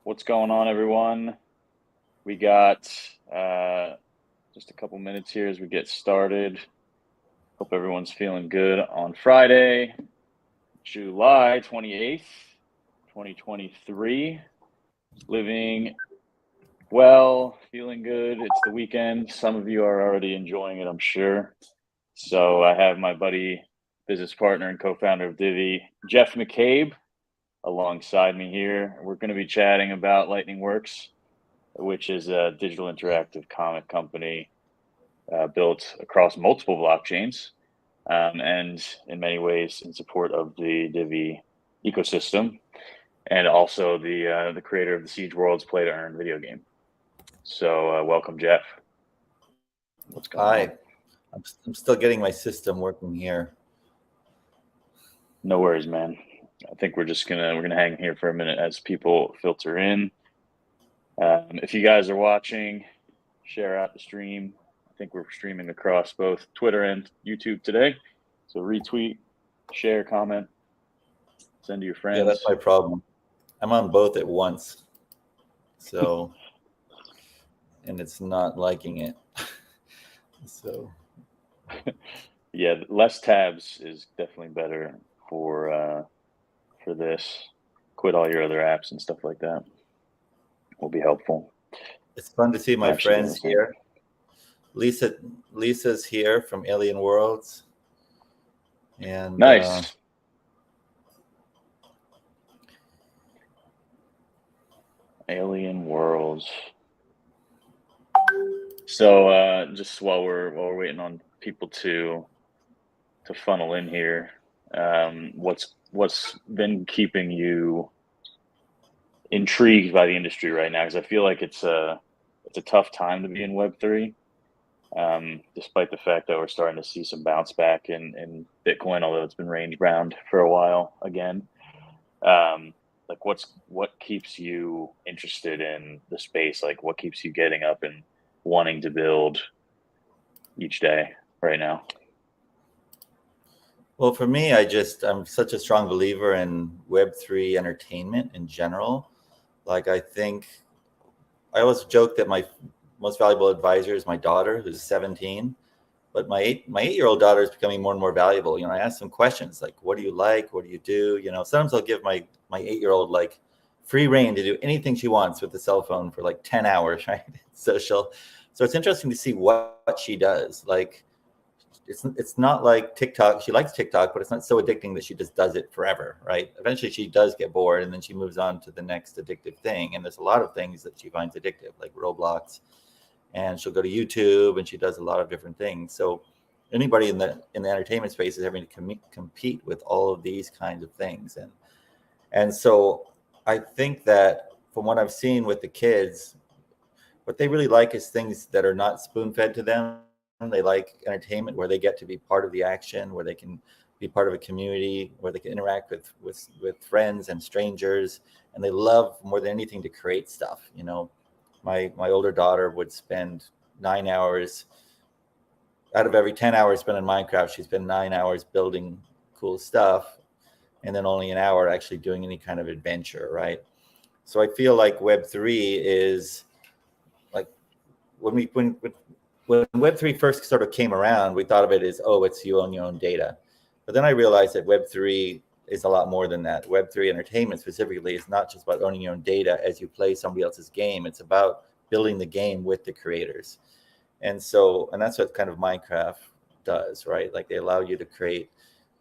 What's going on, everyone? We got just a couple minutes here as we get started. Hope everyone's feeling good on Friday, July 28th, 2023. Living well, feeling good. It's the weekend. Some of you are already enjoying it, I'm sure. So I have my buddy, business partner, and co-founder of Divvy, Jeff McCabe, alongside me here. We're going to be chatting about Lightning Works, which is a digital interactive comic company built across multiple blockchains, and in many ways in support of the Divi ecosystem, and also the creator of the Siege Worlds Play to Earn video game. So welcome, Jeff. What's going on? I'm still getting my system working here. No worries, man. I think we're gonna hang here for a minute as people filter in. If you guys are watching, share out the stream. I think we're streaming across both Twitter and YouTube today. So retweet, share, comment, send to your friends. Yeah, that's my problem. I'm on both at once. So, and it's not liking it. So, yeah, less tabs is definitely better for this. Quit all your other apps and stuff like that. Will be helpful. It's fun to see my friends here. Lisa's here from Alien Worlds. And nice. Alien Worlds. So just while we're waiting on people to funnel in here, what's been keeping you intrigued by the industry right now? Because I feel like it's a tough time to be in Web3, despite the fact that we're starting to see some bounce back in Bitcoin, although it's been range bound for a while again. Like what keeps you interested in the space? Like what keeps you getting up and wanting to build each day right now? Well, for me, I'm such a strong believer in Web3 entertainment in general. Like, I always joke that my most valuable advisor is my daughter, who's 17. But my 8-year-old daughter is becoming more and more valuable. I ask them questions like, what do you like? What do you do? Sometimes I'll give my 8-year-old like free reign to do anything she wants with the cell phone for like 10 hours, right? So it's interesting to see what she does. Like, it's not like TikTok. She likes TikTok, but it's not so addicting that she just does it forever, right? Eventually she does get bored and then she moves on to the next addictive thing. And there's a lot of things that she finds addictive, like Roblox. And she'll go to YouTube and she does a lot of different things. So anybody in the entertainment space is having to compete with all of these kinds of things. And so I think that from what I've seen with the kids, what they really like is things that are not spoon-fed to them. They like entertainment where they get to be part of the action, where they can be part of a community, where they can interact with friends and strangers. And they love more than anything to create stuff. My older daughter would spend 9 hours out of every 10 hours spent in Minecraft. She spent 9 hours building cool stuff, and then only an hour actually doing any kind of adventure, right? So I feel like Web3 is like when Web3 first sort of came around, we thought of it as, it's you own your own data. But then I realized that Web3 is a lot more than that. Web3 entertainment specifically is not just about owning your own data as you play somebody else's game. It's about building the game with the creators. And that's what kind of Minecraft does, right? Like, they allow you to create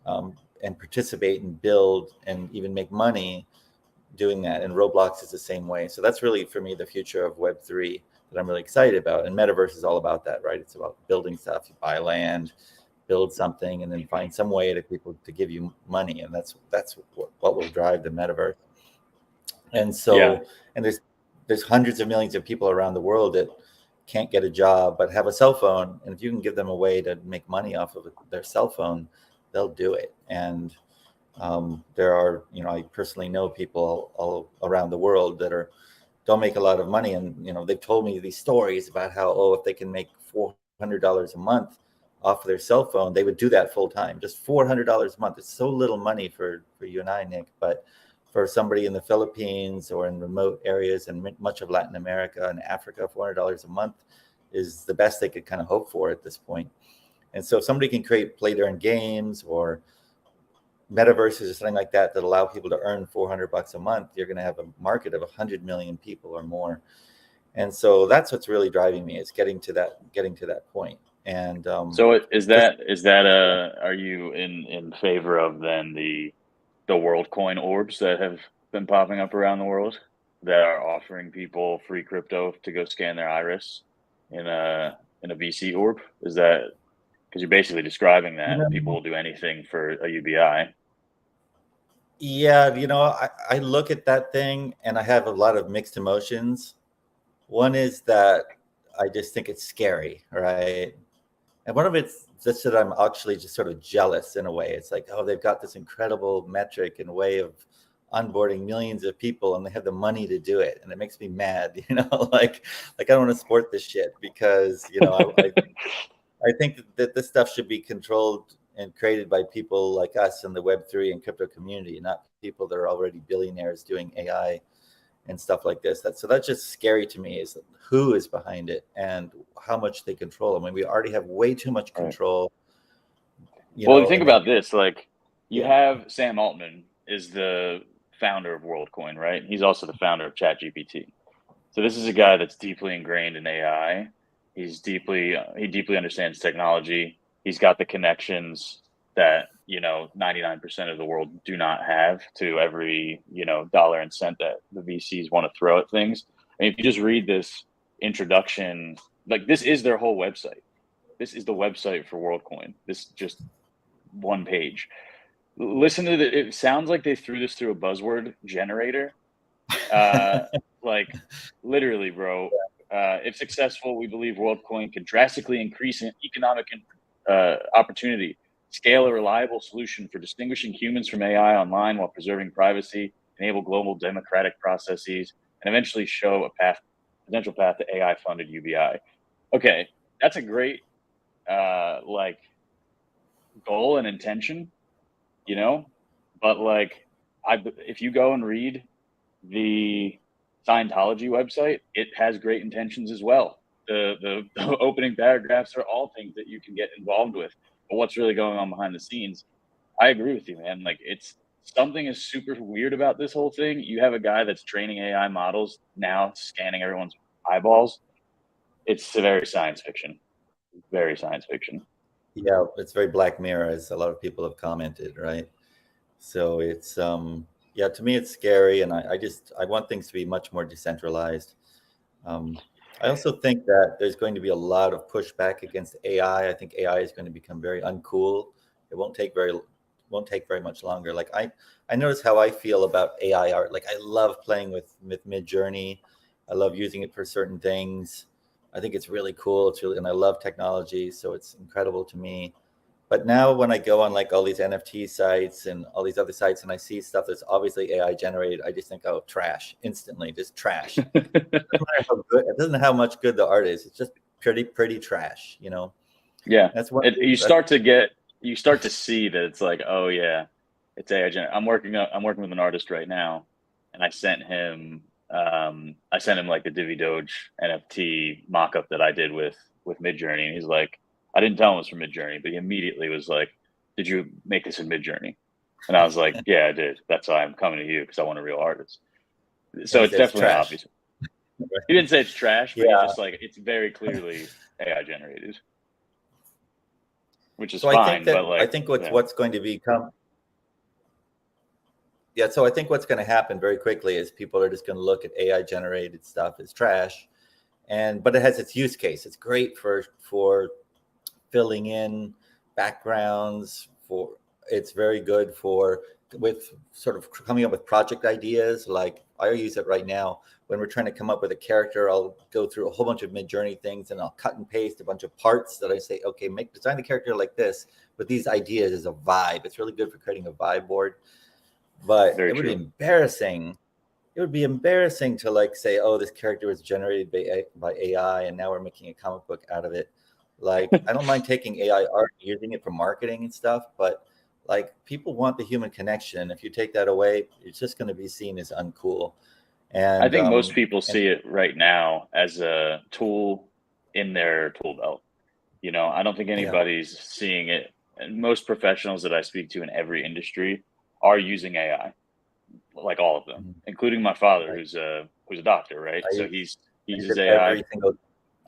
and participate and build and even make money doing that. And Roblox is the same way. So that's really, for me, the future of Web3 that I'm really excited about. And Metaverse is all about that, right? It's about building stuff. You buy land, build something, and then find some way to people to give you money. And that's what will drive the Metaverse. And so, yeah. And there's hundreds of millions of people around the world that can't get a job but have a cell phone. And if you can give them a way to make money off of their cell phone, they'll do it. And there are, I personally know people all around the world that don't make a lot of money. And, they've told me these stories about how, if they can make $400 a month off of their cell phone, they would do that full time. Just $400 a month. It's so little money for you and I, Nick, but for somebody in the Philippines or in remote areas and much of Latin America and Africa, $400 a month is the best they could kind of hope for at this point. And so if somebody can create play to earn games or metaverses or something like that that allow people to earn $400 a month, you're going to have a market of 100 million people or more. And so that's what's really driving me, is getting to that point. And so are you in favor of then the WorldCoin orbs that have been popping up around the world that are offering people free crypto to go scan their iris in a VC orb? Is that because you're basically describing that people will do anything for a UBI? Yeah, I look at that thing and I have a lot of mixed emotions. One is that I just think it's scary, right? And one of it's just that I'm actually just sort of jealous in a way. It's like, oh, they've got this incredible metric and way of onboarding millions of people and they have the money to do it. And it makes me mad, like I don't want to support this shit because, I think that this stuff should be controlled and created by people like us in the Web3 and crypto community, not people that are already billionaires doing AI and stuff like this. So that's just scary to me, is who is behind it and how much they control. I mean, we already have way too much control. Well, think about this, like you have Sam Altman is the founder of WorldCoin, right? He's also the founder of ChatGPT. So this is a guy that's deeply ingrained in AI. He deeply understands technology. He's got the connections that 99% of the world do not have to every dollar and cent that the VCs want to throw at things. I mean, if you just read this introduction, like this is their whole website. This is the website for WorldCoin. This just one page. Listen to it sounds like they threw this through a buzzword generator. Like literally, bro. If successful, we believe WorldCoin can drastically increase in economic opportunity, scale a reliable solution for distinguishing humans from AI online while preserving privacy, enable global democratic processes, and eventually show a potential path to AI-funded UBI. Okay, that's a great like goal and intention, but like if you go and read the Scientology website, it has great intentions as well. The opening paragraphs are all things that you can get involved with. But what's really going on behind the scenes, I agree with you, man. Like something is super weird about this whole thing. You have a guy that's training AI models now, scanning everyone's eyeballs. It's very science fiction. Very science fiction. Yeah, it's very Black Mirror, as a lot of people have commented, right? So it's yeah, to me it's scary, and I want things to be much more decentralized. I also think that there's going to be a lot of pushback against AI. I think AI is going to become very uncool. It won't take very much longer. Like I notice how I feel about AI art. Like I love playing with Midjourney. I love using it for certain things. I think it's really cool. And I love technology, so it's incredible to me. But now when I go on like all these NFT sites and all these other sites and I see stuff that's obviously AI generated, I just think, oh, trash, instantly, just trash. It doesn't matter how much good the art is. It's just pretty trash, Yeah. That's what you start to see that it's like, oh yeah, it's AI generated. I'm working with an artist right now, and I sent him like the Divi Doge NFT mock-up that I did with Midjourney, and he's like, I didn't tell him it was from Midjourney, but he immediately was like, did you make this in Midjourney? And I was like, yeah, I did. That's why I'm coming to you, because I want a real artist. So it's definitely obvious. He didn't say it's trash, but he's just like, it's very clearly AI generated, which is fine. I think what's going to become. Yeah, so I think what's going to happen very quickly is people are just going to look at AI generated stuff as trash, but it has its use case. It's great for filling in backgrounds. It's very good with sort of coming up with project ideas. Like I use it right now when we're trying to come up with a character. I'll go through a whole bunch of Midjourney things and I'll cut and paste a bunch of parts that I say, okay, design the character like this with these ideas as a vibe. It's really good for creating a vibe board. But it would be embarrassing. It would be embarrassing to like say, oh, this character was generated by AI and now we're making a comic book out of it. Like I don't mind taking AI art and using it for marketing and stuff, but like people want the human connection. And if you take that away, it's just going to be seen as uncool. I And think most people and see it right now as a tool in their tool belt. I don't think yeah, anybody's seeing it. And most professionals that I speak to in every industry are using AI, like all of them, mhm, including my father, right. who's a doctor, right? I So use, he I use uses it AI. every single.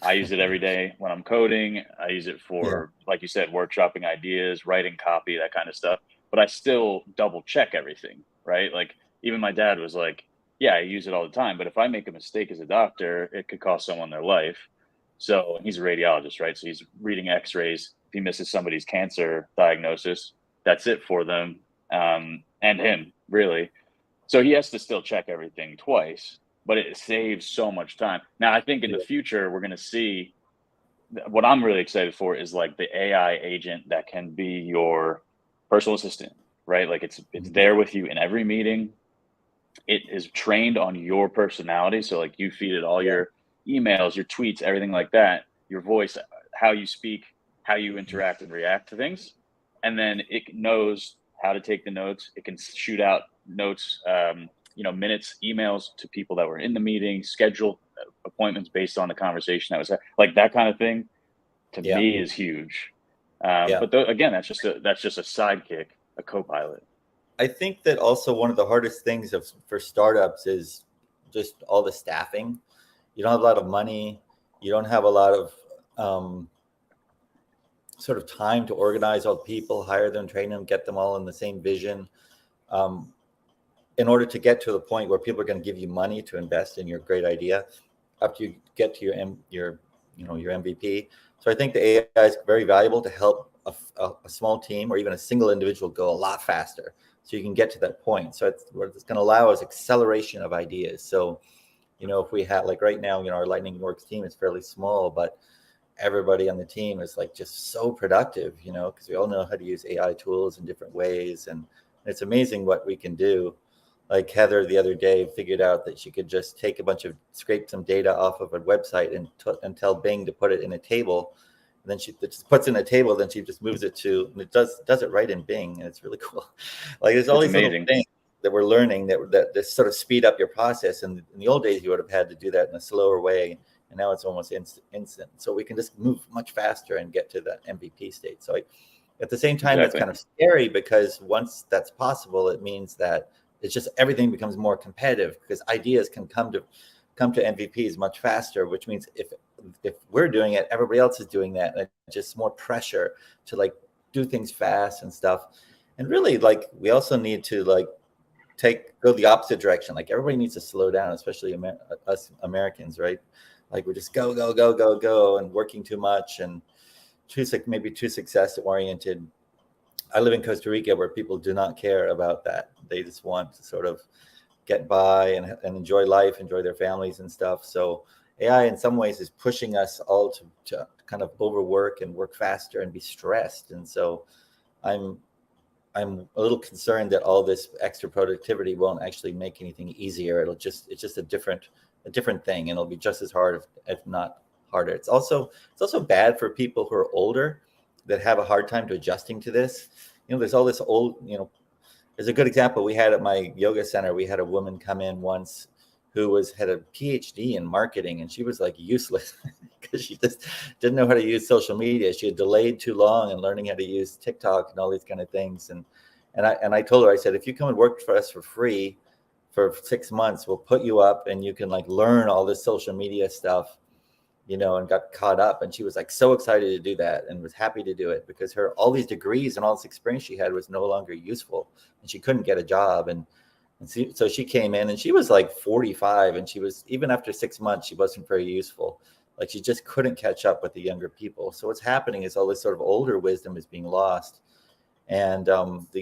I use it every day when I'm coding. I use it Yeah, for, like you said, workshopping ideas, writing copy, that kind of stuff. But I still double check everything, right? Like even my dad was like, "Yeah, I use it all the time, but if I make a mistake as a doctor, it could cost someone their life." So he's a radiologist, right? So he's reading X-rays. If he misses somebody's cancer diagnosis, that's it for them, and him, really. So he has to still check everything twice, but it saves so much time. Now, I think in the yeah, future, we're going to see what I'm really excited for is like the AI agent that can be your personal assistant, right? Like it's mhm, there with you in every meeting. It is trained on your personality. So like you feed it all yeah, your emails, your tweets, everything like that, your voice, how you speak, how you mhm, interact and react to things. And then it knows how to take the notes. It can shoot out notes, minutes, emails to people that were in the meeting, schedule appointments based on the conversation that was like that kind of thing. To yeah, me, is huge. yeah. But again, that's just a sidekick, a co-pilot. I think that also one of the hardest things for startups is just all the staffing. You don't have a lot of money. You don't have a lot of um, sort of time to organize all the people, hire them, train them, get them all in the same vision. Um, in order to get to the point where people are going to give you money to invest in your great idea, after you get to your MVP. So I think the AI is very valuable to help a small team or even a single individual go a lot faster. So you can get to that point. So it's going to allow us acceleration of ideas. So if we had like right now, our Lightning Works team is fairly small, but everybody on the team is like just so productive, because we all know how to use AI tools in different ways. And it's amazing what we can do. Like Heather the other day figured out that she could just scrape some data off of a website and tell Bing to put it in a table. And then she just puts it in a table, then she just moves it and it does it right in Bing. And it's really cool. Like there's all It's these little amazing. things that we're learning that sort of speed up your process. And in the old days, you would have had to do that in a slower way, and now it's almost instant. So we can just move much faster and get to that MVP state. So at the same time, that's Exactly. kind of scary because once that's possible, it means that it's just everything becomes more competitive because ideas can come to MVPs much faster. Which means if we're doing it, everybody else is doing that, and it's just more pressure to like do things fast and stuff. And really, like we also need to like go the opposite direction. Like everybody needs to slow down, especially us Americans, right? Like we're just go go go go go and working too much and maybe too success oriented. I live in Costa Rica where people do not care about that. They just want to sort of get by and enjoy life, enjoy their families and stuff. So AI in some ways is pushing us all to kind of overwork and work faster and be stressed. And so I'm I'm a little concerned that all this extra productivity won't actually make anything easier. It's just a different thing, and it'll be just as hard, if not harder. It's also bad for people who are older that have a hard time to adjusting to this. There's all this old, there's a good example we had at my yoga center. We had a woman come in once who had a PhD in marketing, and she was like useless because she just didn't know how to use social media. She had delayed too long in learning how to use TikTok and all these kind of things. And I told her, I said, if you come and work for us for free for 6 months, we'll put you up and you can like learn all this social media stuff, and got caught up. And she was like so excited to do that and was happy to do it because all these degrees and all this experience she had was no longer useful and she couldn't get a job. So she came in and she was like 45, and even after 6 months, she wasn't very useful. Like she just couldn't catch up with the younger people. So what's happening is all this sort of older wisdom is being lost. And the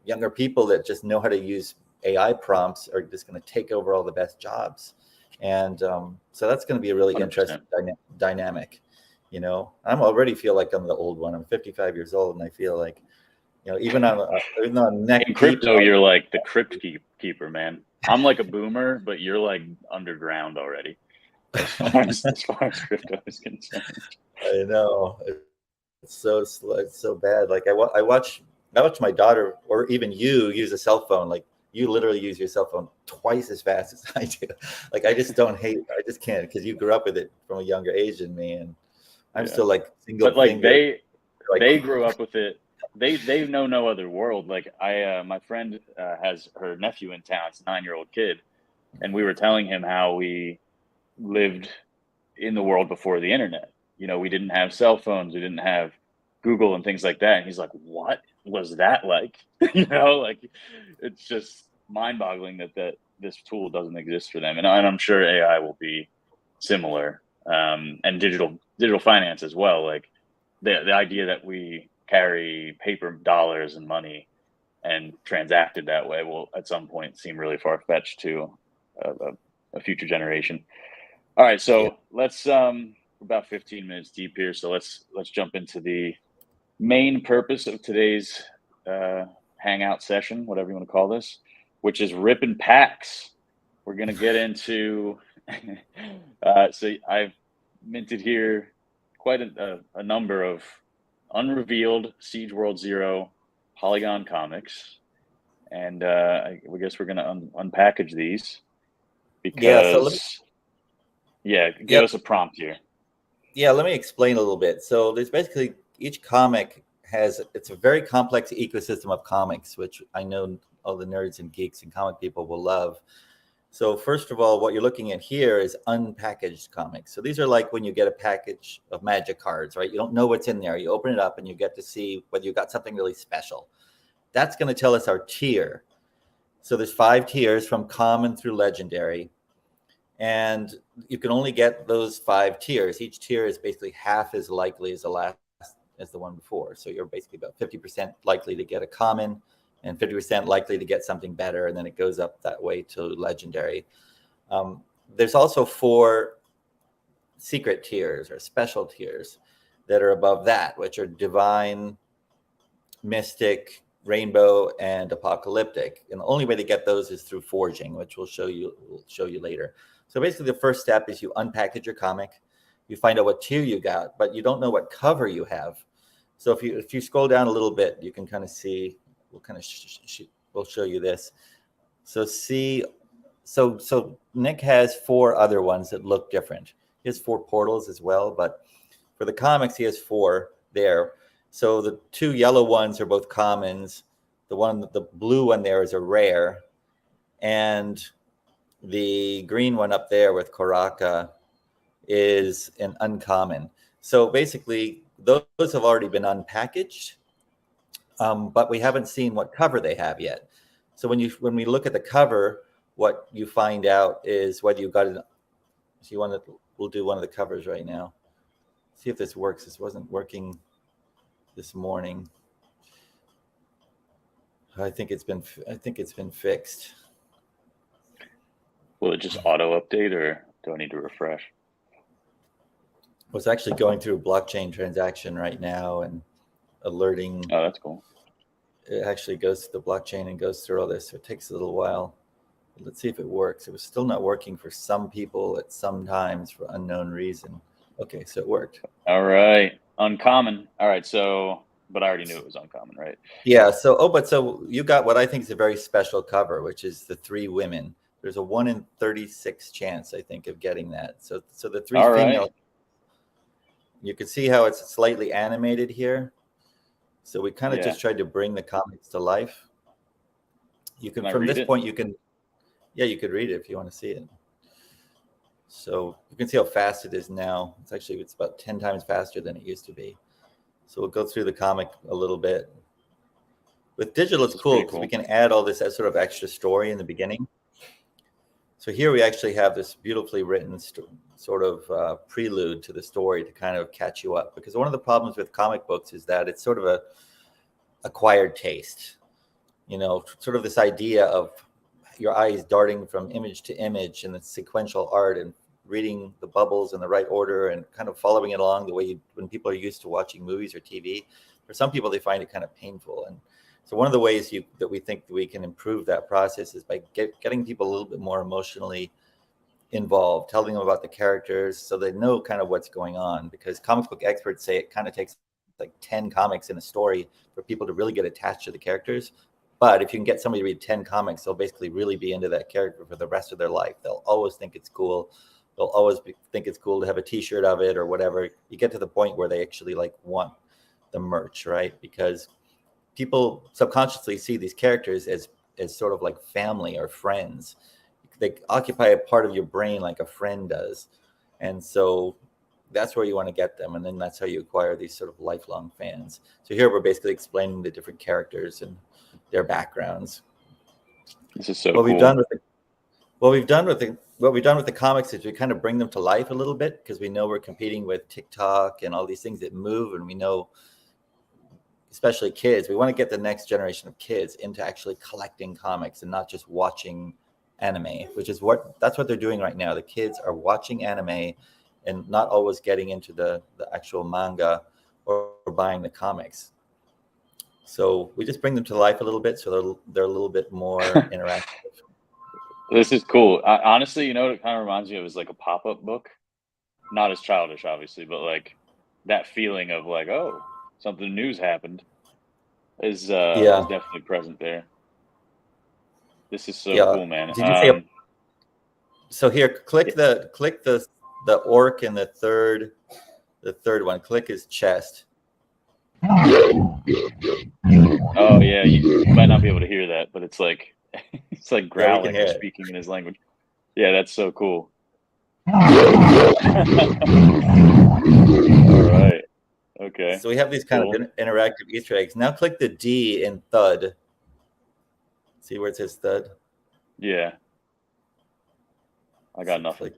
younger people that just know how to use AI prompts are just going to take over all the best jobs. And so that's going to be a really interesting 100%. dynamic. I'm already feel like I'm the old one. I'm 55 years old, and I feel like, even on neck In deep. crypto, you're like the keeper, man. I'm like a boomer, but you're like underground already as far as crypto is concerned. I know it's so slow, it's so bad. Like I watch I watch my daughter or even you use a cell phone. Like you literally use your cell phone twice as fast as I do. Like I just can't because you grew up with it from a younger age than me. And I'm Yeah. still like single But like finger. Like, they grew up with it. They know no other world. Like my friend has her nephew in town. It's a 9-year-old kid, and we were telling him how we lived in the world before the internet. You know, we didn't have cell phones, we didn't have Google and things like that. And he's like, "What was that like?" You know, like it's just mind-boggling that this tool doesn't exist for them. And I'm sure AI will be similar, and digital finance as well. Like the idea that we carry paper dollars and money and transact it that way will at some point seem really far-fetched to a future generation. All right, yeah, so let's about 15 minutes deep here, so let's jump into the main purpose of today's hangout session, whatever you want to call this, which is ripping packs. We're gonna get into so I've minted here quite a number of unrevealed Siege World Zero Polygon comics, and I guess we're gonna unpackage these yeah. So let me, because yeah, yeah, give us a prompt here. yeah. Let me explain a little bit. So there's basically each comic it's a very complex ecosystem of comics, which I know all the nerds and geeks and comic people will love. So first of all, what you're looking at here is unpackaged comics. So these are like when you get a package of Magic cards, right? You don't know what's in there. You open it up and you get to see whether you got something really special. That's going to tell us our tier. So there's 5 tiers from common through legendary. And you can only get those 5 tiers. Each tier is basically half as likely as the one before. So you're basically about 50% likely to get a common and 50% likely to get something better. And then it goes up that way to legendary. There's also 4 secret tiers or special tiers that are above that, which are divine, mystic, rainbow, and apocalyptic. And the only way to get those is through forging, which we'll show you later. So basically the first step is you unpackage your comic, you find out what tier you got, but you don't know what cover you have. So if you scroll down a little bit, you can kind of see, we'll show you this. So Nick has 4 other ones that look different. He has 4 portals as well, but for the comics, he has 4 there. So the 2 yellow ones are both commons. The blue one there is a rare, and the green one up there with Koraka is an uncommon. So basically, those have already been unpackaged, but we haven't seen what cover they have yet. So when we look at the cover, what you find out is whether you got it. So we'll do one of the covers right now. See if this works. This wasn't working this morning. I think it's been fixed. Will it just auto update, or do I need to refresh? Well, it's actually going through a blockchain transaction right now and alerting. Oh, that's cool. It actually goes to the blockchain and goes through all this. So it takes a little while. But let's see if it works. It was still not working for some people at some times for unknown reason. Okay, so it worked. All right, uncommon. All right, so but I already knew it was uncommon, right? Yeah. So you got what I think is a very special cover, which is the 3 women. There's a 1 in 36 chance, I think, of getting that. So the 3 All female. right. You can see how it's slightly animated here. So we kind of just tried to bring the comics to life. You can from this point, you could read it if you want to see it. So you can see how fast it is now. It's about 10 times faster than it used to be. So we'll go through the comic a little bit. With digital, it's cool because we can add all this as sort of extra story in the beginning. So here we actually have this beautifully written sort of prelude to the story to kind of catch you up. Because one of the problems with comic books is that it's sort of a acquired taste. You know, sort of this idea of your eyes darting from image to image and the sequential art and reading the bubbles in the right order and kind of following it along the way when people are used to watching movies or TV. For some people, they find it kind of painful. And so one of the ways that we think that we can improve that process is by getting people a little bit more emotionally involved, telling them about the characters so they know kind of what's going on, because comic book experts say it kind of takes like 10 comics in a story for people to really get attached to the characters. But if you can get somebody to read 10 comics, they'll basically really be into that character for the rest of their life. They'll always think it's cool. They'll always think it's cool to have a t-shirt of it or whatever. You get to the point where they actually like want the merch, right? Because people subconsciously see these characters as sort of like family or friends. They occupy a part of your brain like a friend does. And so that's where you want to get them. And then that's how you acquire these sort of lifelong fans. So here we're basically explaining the different characters and their backgrounds. This is so what cool. What we've done with the comics is we kind of bring them to life a little bit, because we know we're competing with TikTok and all these things that move, and we know, especially kids, we want to get the next generation of kids into actually collecting comics and not just watching anime, that's what they're doing right now. The kids are watching anime and not always getting into the actual manga or buying the comics. So we just bring them to life a little bit, so they're a little bit more interactive. This is cool. Honestly, you know what it kind of reminds me of is like a pop-up book. Not as childish, obviously, but like that feeling of like, oh, something new's happened is definitely present there. This is so cool, man. Did you say so here, click the orc in the third one. Click his chest. Oh yeah, you might not be able to hear that, but it's like it's like growling or speaking in his language. Yeah, that's so cool. All right. Okay. So we have these kind of interactive Easter eggs. Now click the D in Thud. See where it says Thud? Yeah. I got nothing.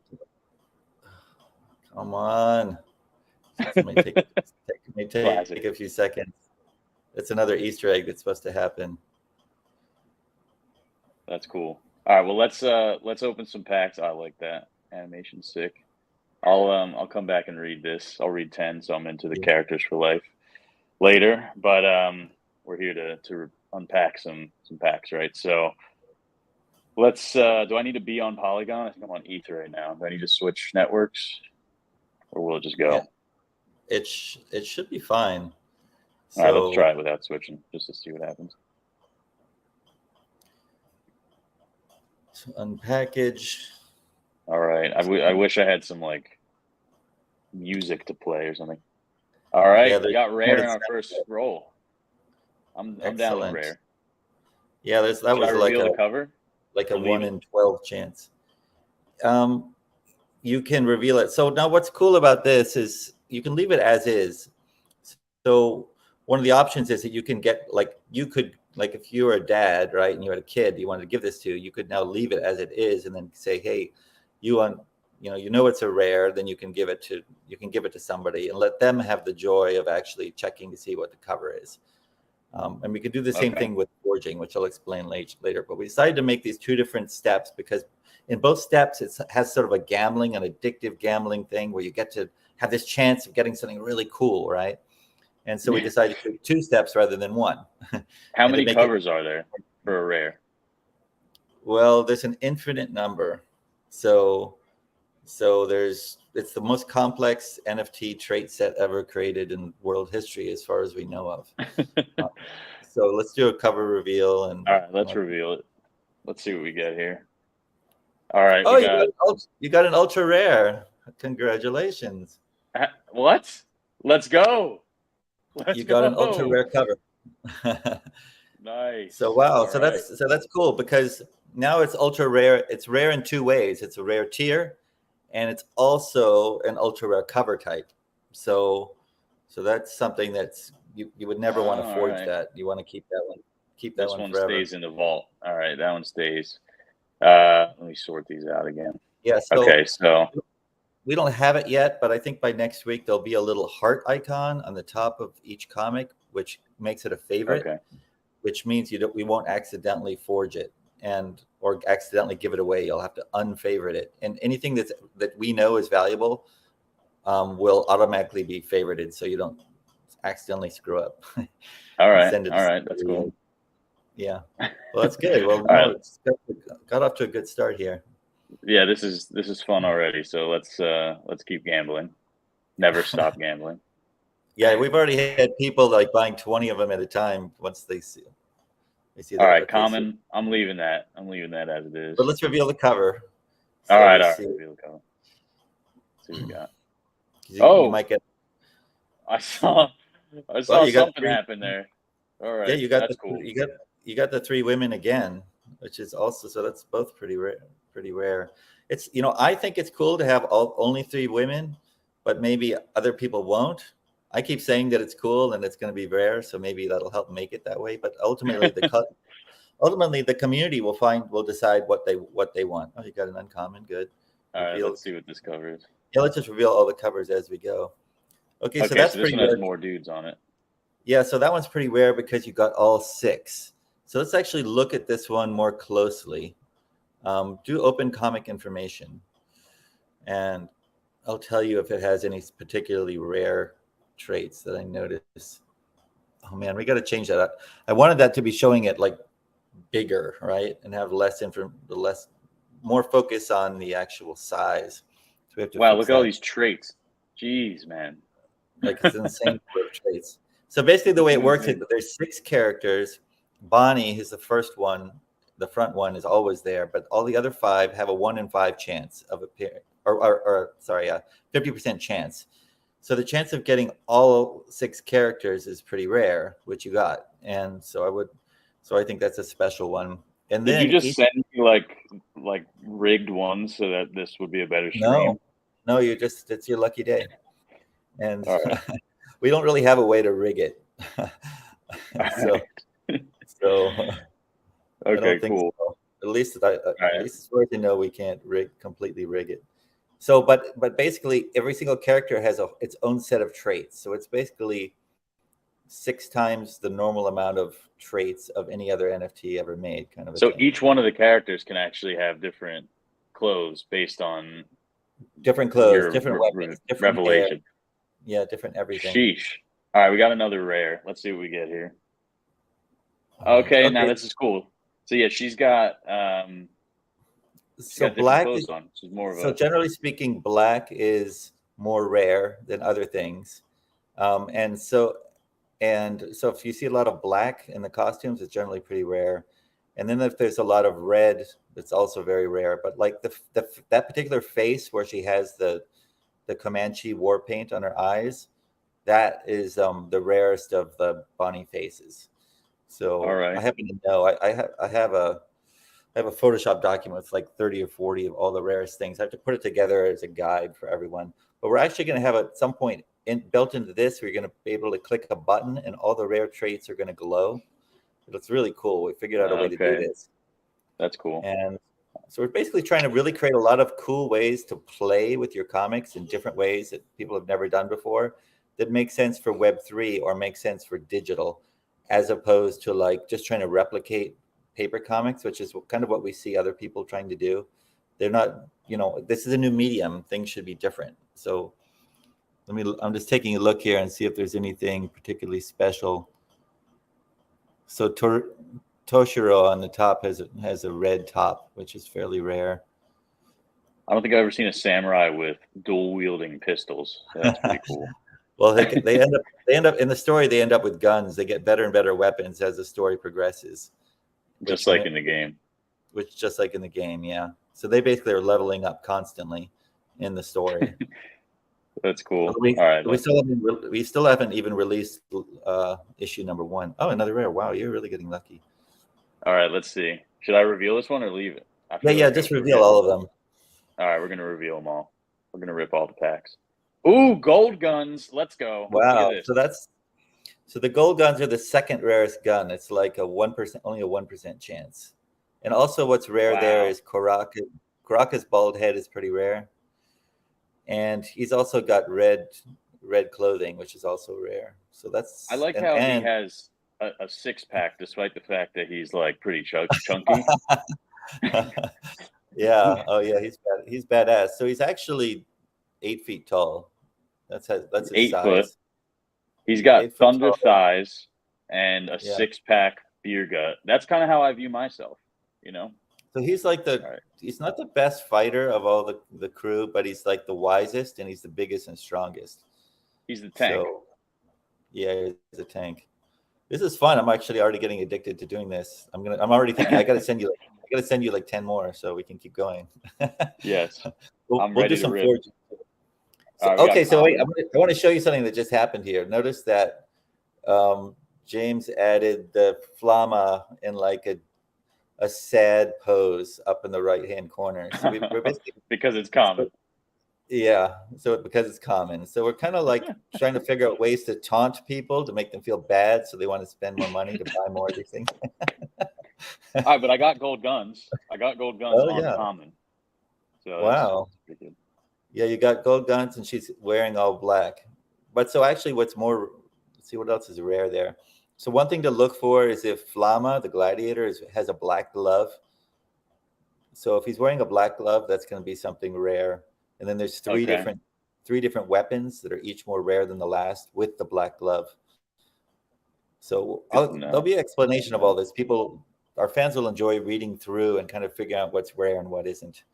Come on. It may take a few seconds. It's another Easter egg that's supposed to happen. That's cool. All right, well let's open some packs. I like that. Animation's sick. I'll come back and read this. I'll read 10, so I'm into the characters for life later. But we're here to unpack some packs, right? So let's do I need to be on Polygon? I think I'm on ETH right now. Do I need to switch networks? Or will it just go? Yeah. It should be fine. All right, let's try it without switching, just to see what happens. So unpackage. All right. I wish I had some like music to play or something. All right, we got rare in our first roll. I'm down with rare. Yeah, that was like a cover, like a 1 in 12 chance. You can reveal it. So now what's cool about this is you can leave it as is. So one of the options is that you can get if you were a dad, right, and you had a kid you wanted to give this to, you could now leave it as it is and then say, hey, you know it's a rare, then you can give it to somebody and let them have the joy of actually checking to see what the cover is. And we could do the same thing with forging, which I'll explain later. But we decided to make these two different steps because in both steps, it has sort of an addictive gambling thing where you get to have this chance of getting something really cool, right? And so we decided to do 2 steps rather than 1. How many covers are there for a rare? Well, there's an infinite number. So it's the most complex NFT trait set ever created in world history, as far as we know of. So let's do a cover reveal. And all right, let's reveal it. Let's see what we get here. All right. You got an ultra rare. Congratulations. What? Let's go. You got an ultra rare cover. Nice. So wow. So that's cool because now it's ultra rare. It's rare in 2 ways. It's a rare tier, and it's also an ultra rare cover type. So that's something that's you would never want to forge that. You want to keep that one. This one forever. Stays in the vault. All right, that one stays. Let me sort these out again. Yeah. So we don't have it yet, but I think by next week there'll be a little heart icon on the top of each comic, which makes it a favorite. Okay. Which means we won't accidentally forge it or accidentally give it away. You'll have to unfavorite it, and anything that we know is valuable will automatically be favorited, so you don't accidentally screw up. All right. All right. That's cool. Yeah. Well, that's good. Well, it's got off to a good start here. Yeah, this is fun already. So let's keep gambling. Never stop gambling. Yeah, we've already had people like buying 20 of them at a time once they see All right, okay, so, common. I'm leaving that. I'm leaving that as it is. but let's reveal the cover. All So right, we'll all right. see. Reveal the cover. Let's see what we got. You Oh, might get. I saw Well, you got something three. happen there. All Yeah, right, you got that's cool. you got the three women again, which is also, so that's both pretty rare. Pretty rare. It's, I think it's cool to have only three women, but maybe other people won't. I keep saying that it's cool and it's going to be rare, so maybe that'll help make it that way. But ultimately, the community will decide what they want. Oh, you got an uncommon, good. All right, Reveal. let's see what this cover is. Yeah, let's just reveal all the covers as we go. Okay, so Okay, that's so this pretty one has rare. more dudes on it. Yeah, so that one's pretty rare because you got all six. So let's actually look at this one more closely. Do open comic information, and I'll tell you if it has any particularly rare traits that I notice. Oh man, we got to change that up. I wanted that to be showing it like bigger, right, and have more focus on the actual size. So we have to Wow, fix look at all that. these traits. Jeez, man. Like, it's insane number of traits. So basically, the way it works is Insane. that there's six characters. Bonnie, who's the first one, the front one, is always there, but all the other five have a 1 in 5 chance of appearing, or sorry, 50% chance. So the chance of getting all six characters is pretty rare, which you got, and so I think that's a special one. And Did then you just send me like rigged ones so that this would be a better stream? no, it's your lucky day, and All right. we don't really have a way to rig it. All so right. so I Okay, don't think cool. so. At least All at right. least as far as I know, we can't completely rig it. So, but basically, every single character has its own set of traits. So it's basically 6 times the normal amount of traits of any other NFT ever made, kind of a So thing. each one of the characters can actually have different clothes based on Different clothes, your different weapons, different hair. revelation. Yeah, different everything. Sheesh. All right, we got another rare. Let's see what we get here. Okay, now Okay. this is cool. So yeah, she's got So different black. clothes on. She's more of So a generally speaking, black is more rare than other things, and so if you see a lot of black in the costumes, it's generally pretty rare. And then if there's a lot of red, it's also very rare. But like that particular face where she has the Comanche war paint on her eyes, that is the rarest of the Bonnie faces. So all right. I happen to know I have a Photoshop document with like 30 or 40 of all the rarest things. I have to put it together as a guide for everyone. But we're actually going to have at some point built into this, we're going to be able to click a button and all the rare traits are going to glow. It's really cool. We figured out a way to do Okay, this. that's cool. And so we're basically trying to really create a lot of cool ways to play with your comics in different ways that people have never done before, that make sense for Web3 or make sense for digital, as opposed to like just trying to replicate paper comics, which is kind of what we see other people trying to do. They're not, this is a new medium. Things should be different. So I'm just taking a look here and see if there's anything particularly special. So Toshiro on the top has a red top, which is fairly rare. I don't think I've ever seen a samurai with dual wielding pistols. So that's pretty cool. Well, they end up in the story. They end up with guns. They get better and better weapons as the story progresses. Just like in the game. Just like in the game, yeah. So they basically are leveling up constantly in the story. That's cool. All right. We still haven't even released issue number 1. Oh, another rare. Wow, you're really getting lucky. All right, let's see. Should I reveal this one or leave it? Yeah, just reveal all of them. All right, we're gonna reveal them all. We're gonna rip all the packs. Ooh, gold guns. Let's go. Wow. So the gold guns are the second rarest gun. It's like only a 1% chance. And also what's rare there is Karaka's bald head is pretty rare. And he's also got red clothing, which is also rare. So I like how he has a 6-pack, despite the fact that he's like pretty chunky. Yeah. Oh yeah, he's badass. So he's actually 8 feet tall. That's his 8 size. foot. He's got thunder thighs and a 6-pack beer gut. That's kind of how I view myself, So he's like he's not the best fighter of all the crew, but he's like the wisest and he's the biggest and strongest. He's the tank. Yeah, he's a tank. This is fun. I'm actually already getting addicted to doing this. I'm already thinking I gotta send you like 10 more so we can keep going. Yes, I'm We'll do ready to some rip. forging. All So right, we got okay, so wait, common. I want to show you something that just happened here. Notice that James added the Flama in like a sad pose up in the right hand corner. So we're basically Because it's common. yeah. So because it's common, so we're kind of like trying to figure out ways to taunt people to make them feel bad, so they want to spend more money to buy more of these things. All right, but I got gold guns. I got gold guns Oh on yeah! common. So Wow. that's pretty good. Yeah, you got gold guns, and she's wearing all black. But so actually, what's more? Let's see what else is rare there. So one thing to look for is if Flama, the gladiator, has a black glove. So if he's wearing a black glove, that's going to be something rare. And then there's Okay. three different weapons that are each more rare than the last with the black glove. So Good to there'll know. be an explanation of all this. Our fans will enjoy reading through and kind of figuring out what's rare and what isn't.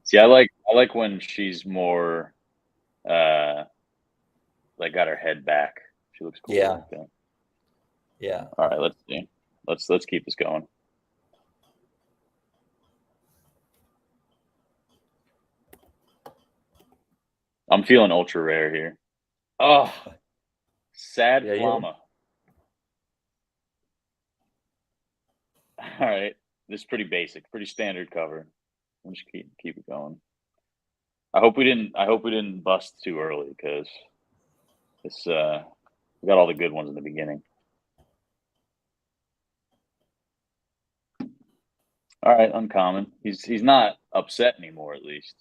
See, I like when she's more like got her head back. She looks cool Yeah, like that. yeah. All right, let's see. Let's keep this going. I'm feeling ultra rare here. Oh, sad Yeah, Flama. All right, this is pretty basic, pretty standard cover. Let's just keep it going. I hope we didn't bust too early because it's we got all the good ones in the beginning. All right, uncommon. He's not upset anymore, at least.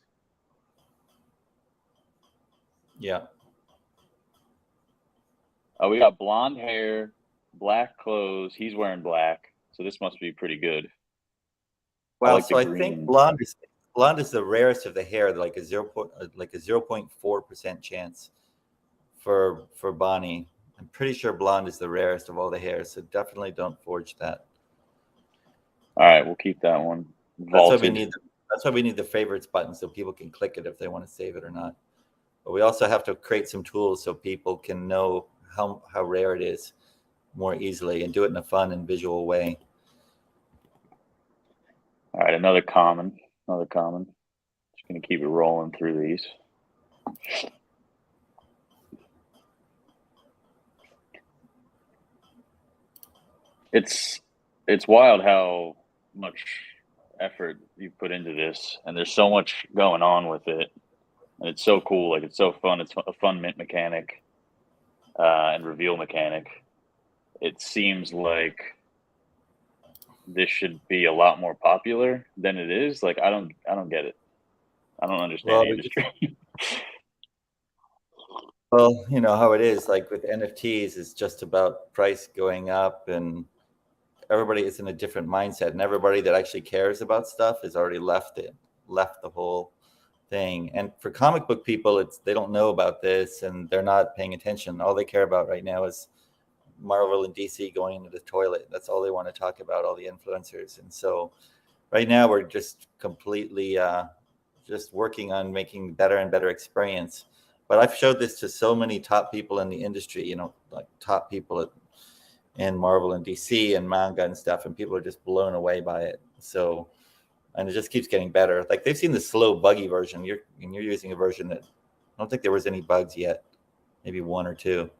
yeah. Oh, we got blonde hair, black clothes. He's wearing black, so this must be pretty good. I Well, like the so I think green. blonde is the rarest of the hair, like a 0.4% chance for Bonnie. I'm pretty sure blonde is the rarest of all the hairs, so definitely don't forge that. All right, we'll keep that one That's why we vaulted. need that's why we need the favorites button so people can click it if they want to save it or not. But we also have to create some tools so people can know how rare it is more easily and do it in a fun and visual way. All right, another common. Another common. Just gonna keep it rolling through these. It's wild how much effort you put into this, and there's so much going on with it, and it's so cool. Like it's so fun. It's a fun mint mechanic and reveal mechanic. It seems like this should be a lot more popular than it is. Like I don't get it. I don't understand Well, the industry. well, you know how it is. Like with NFTs, it's just about price going up, and everybody is in a different mindset, and everybody that actually cares about stuff has already left the whole thing. And for comic book people, they don't know about this, and they're not paying attention. All they care about right now is Marvel and DC going into the toilet. That's all they want to talk about, all the influencers. And so right now we're just completely just working on making better and better experience. But I've showed this to so many top people in the industry, you know, like top people in Marvel and DC and manga and stuff, and people are just blown away by it. So, and it just keeps getting better. Like they've seen the slow, buggy version. You're using a version that I don't think there was any bugs yet, maybe one or two.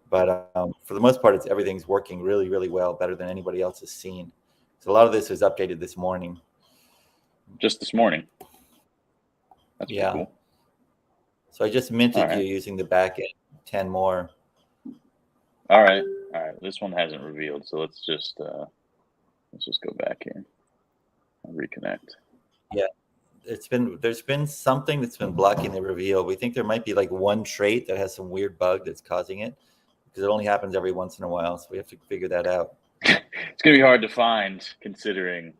But for the most part, everything's working really, really well, better than anybody else has seen. So a lot of this was updated this morning. Just this morning. That's pretty cool. So I just minted you using the back end 10 more. All right. This one hasn't revealed, so let's just go back here and reconnect. Yeah, there's been something that's been blocking the reveal. We think there might be like one trait that has some weird bug that's causing it, because it only happens every once in a while. So we have to figure that out. It's gonna be hard to find, considering,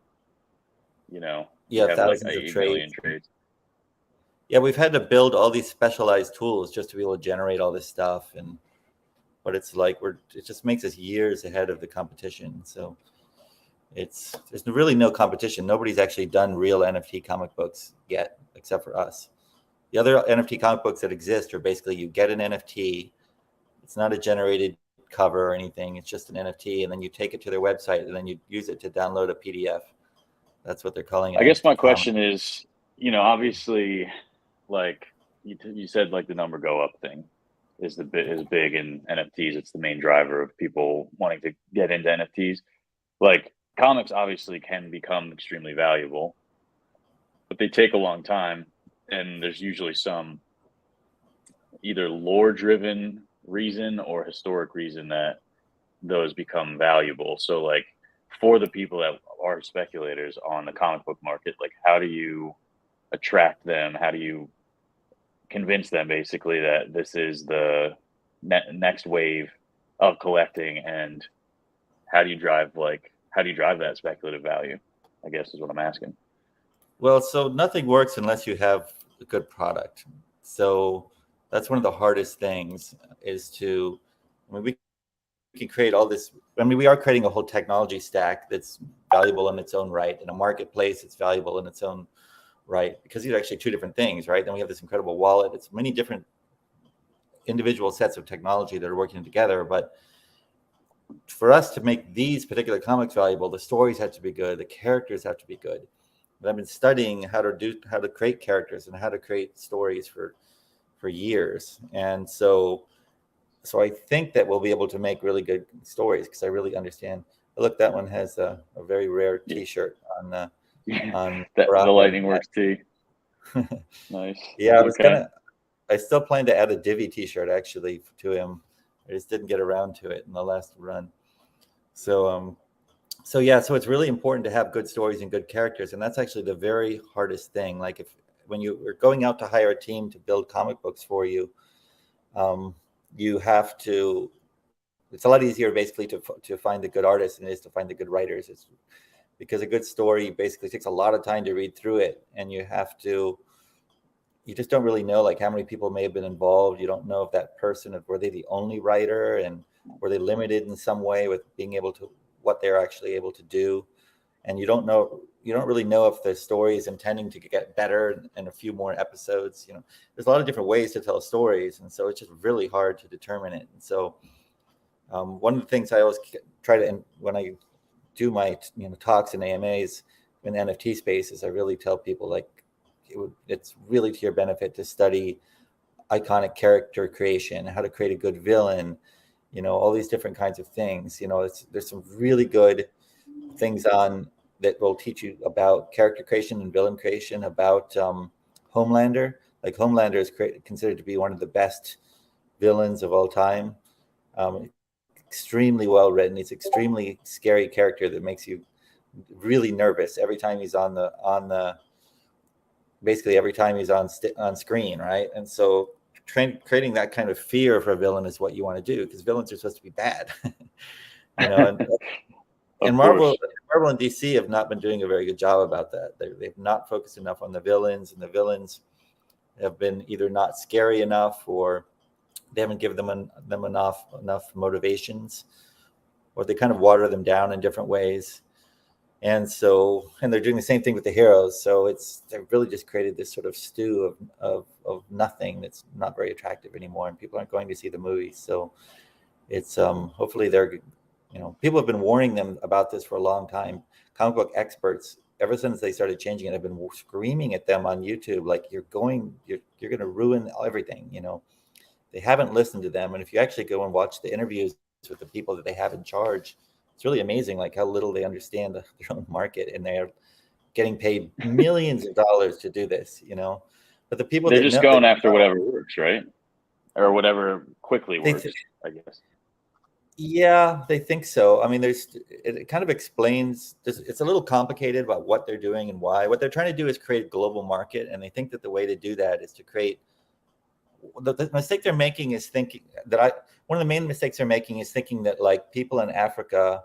you know, yeah, thousands like of 8 million trades. Yeah, we've had to build all these specialized tools just to be able to generate all this stuff, but it's like it just makes us years ahead of the competition. So there's really no competition. Nobody's actually done real NFT comic books yet, except for us. The other NFT comic books that exist are basically you get an NFT, It's not a generated cover or anything. It's just an NFT, and then you take it to their website, and then you use it to download a PDF. That's what they're calling an I guess my NFT comic. question is, obviously, like you said, like the number go up thing is big in NFTs. It's the main driver of people wanting to get into NFTs. Like comics obviously can become extremely valuable, but they take a long time, and there's usually some either lore driven reason or historic reason that those become valuable. So like for the people that are speculators on the comic book market, like how do you attract them? How do you convince them basically that this is the next wave of collecting, and how do you drive that speculative value, I guess is what I'm asking. Well, so nothing works unless you have a good product. So that's one of the hardest things is to, I mean, we can create all this. I mean, we are creating a whole technology stack that's valuable in its own right. In a marketplace, it's valuable in its own right, because these are actually two different things, right? Then we have this incredible wallet. It's many different individual sets of technology that are working together. But for us to make these particular comics valuable, the stories have to be good. The characters have to be good. And I've been studying how to create characters and how to create stories for years. And so I think that we'll be able to make really good stories because I really understand. Look, that one has a very rare T-shirt on the Lightning Works tee. Nice. Yeah, I still plan to add a Divi T-shirt actually to him. I just didn't get around to it in the last run. So it's really important to have good stories and good characters, and that's actually the very hardest thing. Like when you're going out to hire a team to build comic books for you, you have to. It's a lot easier basically to find the good artists than it is to find the good writers. It's because a good story basically takes a lot of time to read through it, and you just don't really know like how many people may have been involved. You don't know if that person, were they the only writer, and were they limited in some way with being able to what they're actually able to do. And you don't really know if the story is intending to get better in a few more episodes. There's a lot of different ways to tell stories, and so it's just really hard to determine it. And so one of the things I always try to, when I do my talks and AMAs in the NFT spaces, I really tell people like it's really to your benefit to study iconic character creation, how to create a good villain, all these different kinds of things. There's some really good things on that will teach you about character creation and villain creation, about Homelander. Like Homelander is considered to be one of the best villains of all time. Extremely well written. He's extremely scary character that makes you really nervous every time he's basically every time he's on screen, right? And so creating that kind of fear for a villain is what you want to do, because villains are supposed to be bad. And Marvel and DC have not been doing a very good job about that. They've not focused enough on the villains, and the villains have been either not scary enough, or they haven't given them enough motivations, or they kind of water them down in different ways. And they're doing the same thing with the heroes. So they've really just created this sort of stew of nothing that's not very attractive anymore, and people aren't going to see the movies. So it's hopefully people have been warning them about this for a long time. Comic book experts, ever since they started changing it, have been screaming at them on YouTube like you're going to ruin everything. They haven't listened to them. And if you actually go and watch the interviews with the people that they have in charge, it's really amazing like how little they understand their own market, and they're getting paid millions of dollars to do this. But the people, they're just going after whatever works, right? Or whatever quickly works, I guess. Yeah, they think so. I mean, it kind of explains, it's a little complicated about what they're doing and why. What they're trying to do is create a global market, and they think that the way to do that is to create. The mistake they're making is one of the main mistakes they're making is thinking that like people in Africa,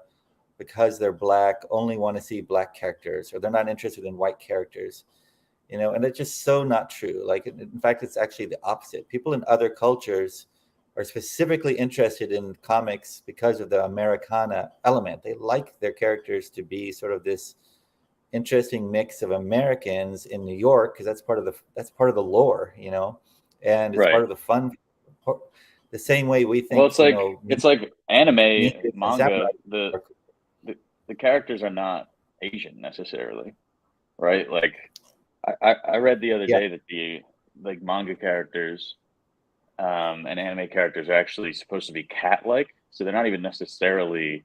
because they're black, only want to see black characters, or they're not interested in white characters, and it's just so not true. Like, in fact, it's actually the opposite. People in other cultures are specifically interested in comics because of the Americana element. They like their characters to be sort of this interesting mix of Americans in New York, because that's part of the lore, and it's part of the fun. the same way we Well, think, you know, it's like anime ninjas and samurai manga. are, The characters are not Asian necessarily, right? Like I read the other yeah, day that the like manga characters and anime characters are actually supposed to be cat-like, so they're not even necessarily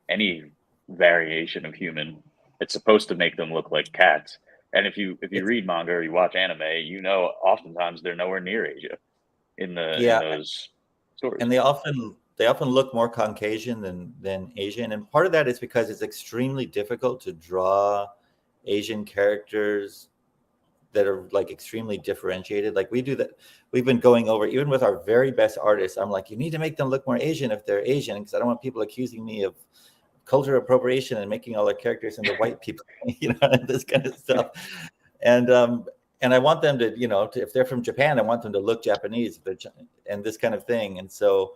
any variation of human. It's supposed to make them look like cats. And if you it's read manga or you watch anime, you know oftentimes they're nowhere near Asia in yeah, those stories. and they often look more Caucasian than Asian, and part of that is because it's extremely difficult to draw Asian characters that are like extremely differentiated. Like we do that. We've been going over even with our very best artists. I'm like, you need to make them look more Asian if they're Asian, because I don't want people accusing me of cultural appropriation and making all their characters into white people, this kind of stuff. And and I want them to, if they're from Japan, I want them to look Japanese, and this kind of thing. And so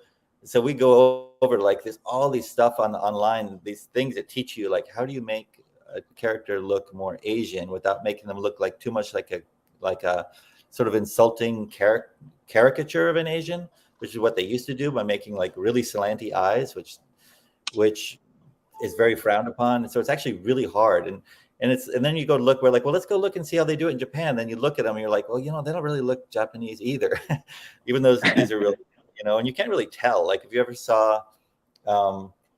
we go over like this, all these stuff online, these things that teach you like how do you make a character look more Asian without making them look like too much like a sort of insulting caricature of an Asian, which is what they used to do by making like really slanty eyes, which is very frowned upon. And so it's actually really hard. And then you go look, we're like, well, let's go look and see how they do it in Japan. Then you look at them and you're like, well, they don't really look Japanese either, even though these are really, and you can't really tell. Like if you ever saw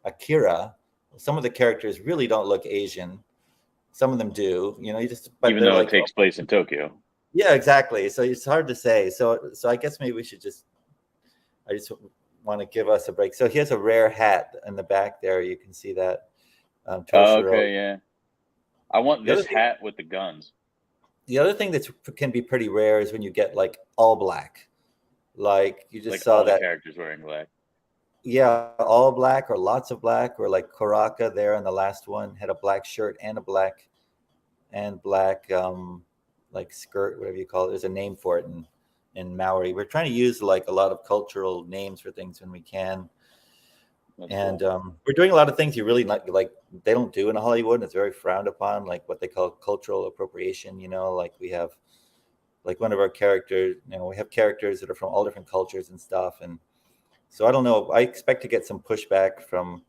Akira, some of the characters really don't look Asian. Some of them do, but Even they're though it like, takes place in Tokyo. yeah, exactly. So it's hard to say. So I guess maybe I just want to give us a break. So here's a rare hat in the back there. You can see that. Oh, Toshiro. okay, yeah. I want The other this thing, hat with the guns. the other thing that can be pretty rare is when you get like all black. Like you just Like saw all the that. characters wearing black. Yeah, all black or lots of black, or like Kuraka there in the last one had a black shirt and a black like skirt, whatever you call it. There's a name for it in Maori. We're trying to use like a lot of cultural names for things when we can. That's And cool. we're doing a lot of things you really not like they don't do in Hollywood, and it's very frowned upon, like what they call cultural appropriation. Like we have like one of our characters, we have characters that are from all different cultures and stuff. And so I don't know, I expect to get some pushback from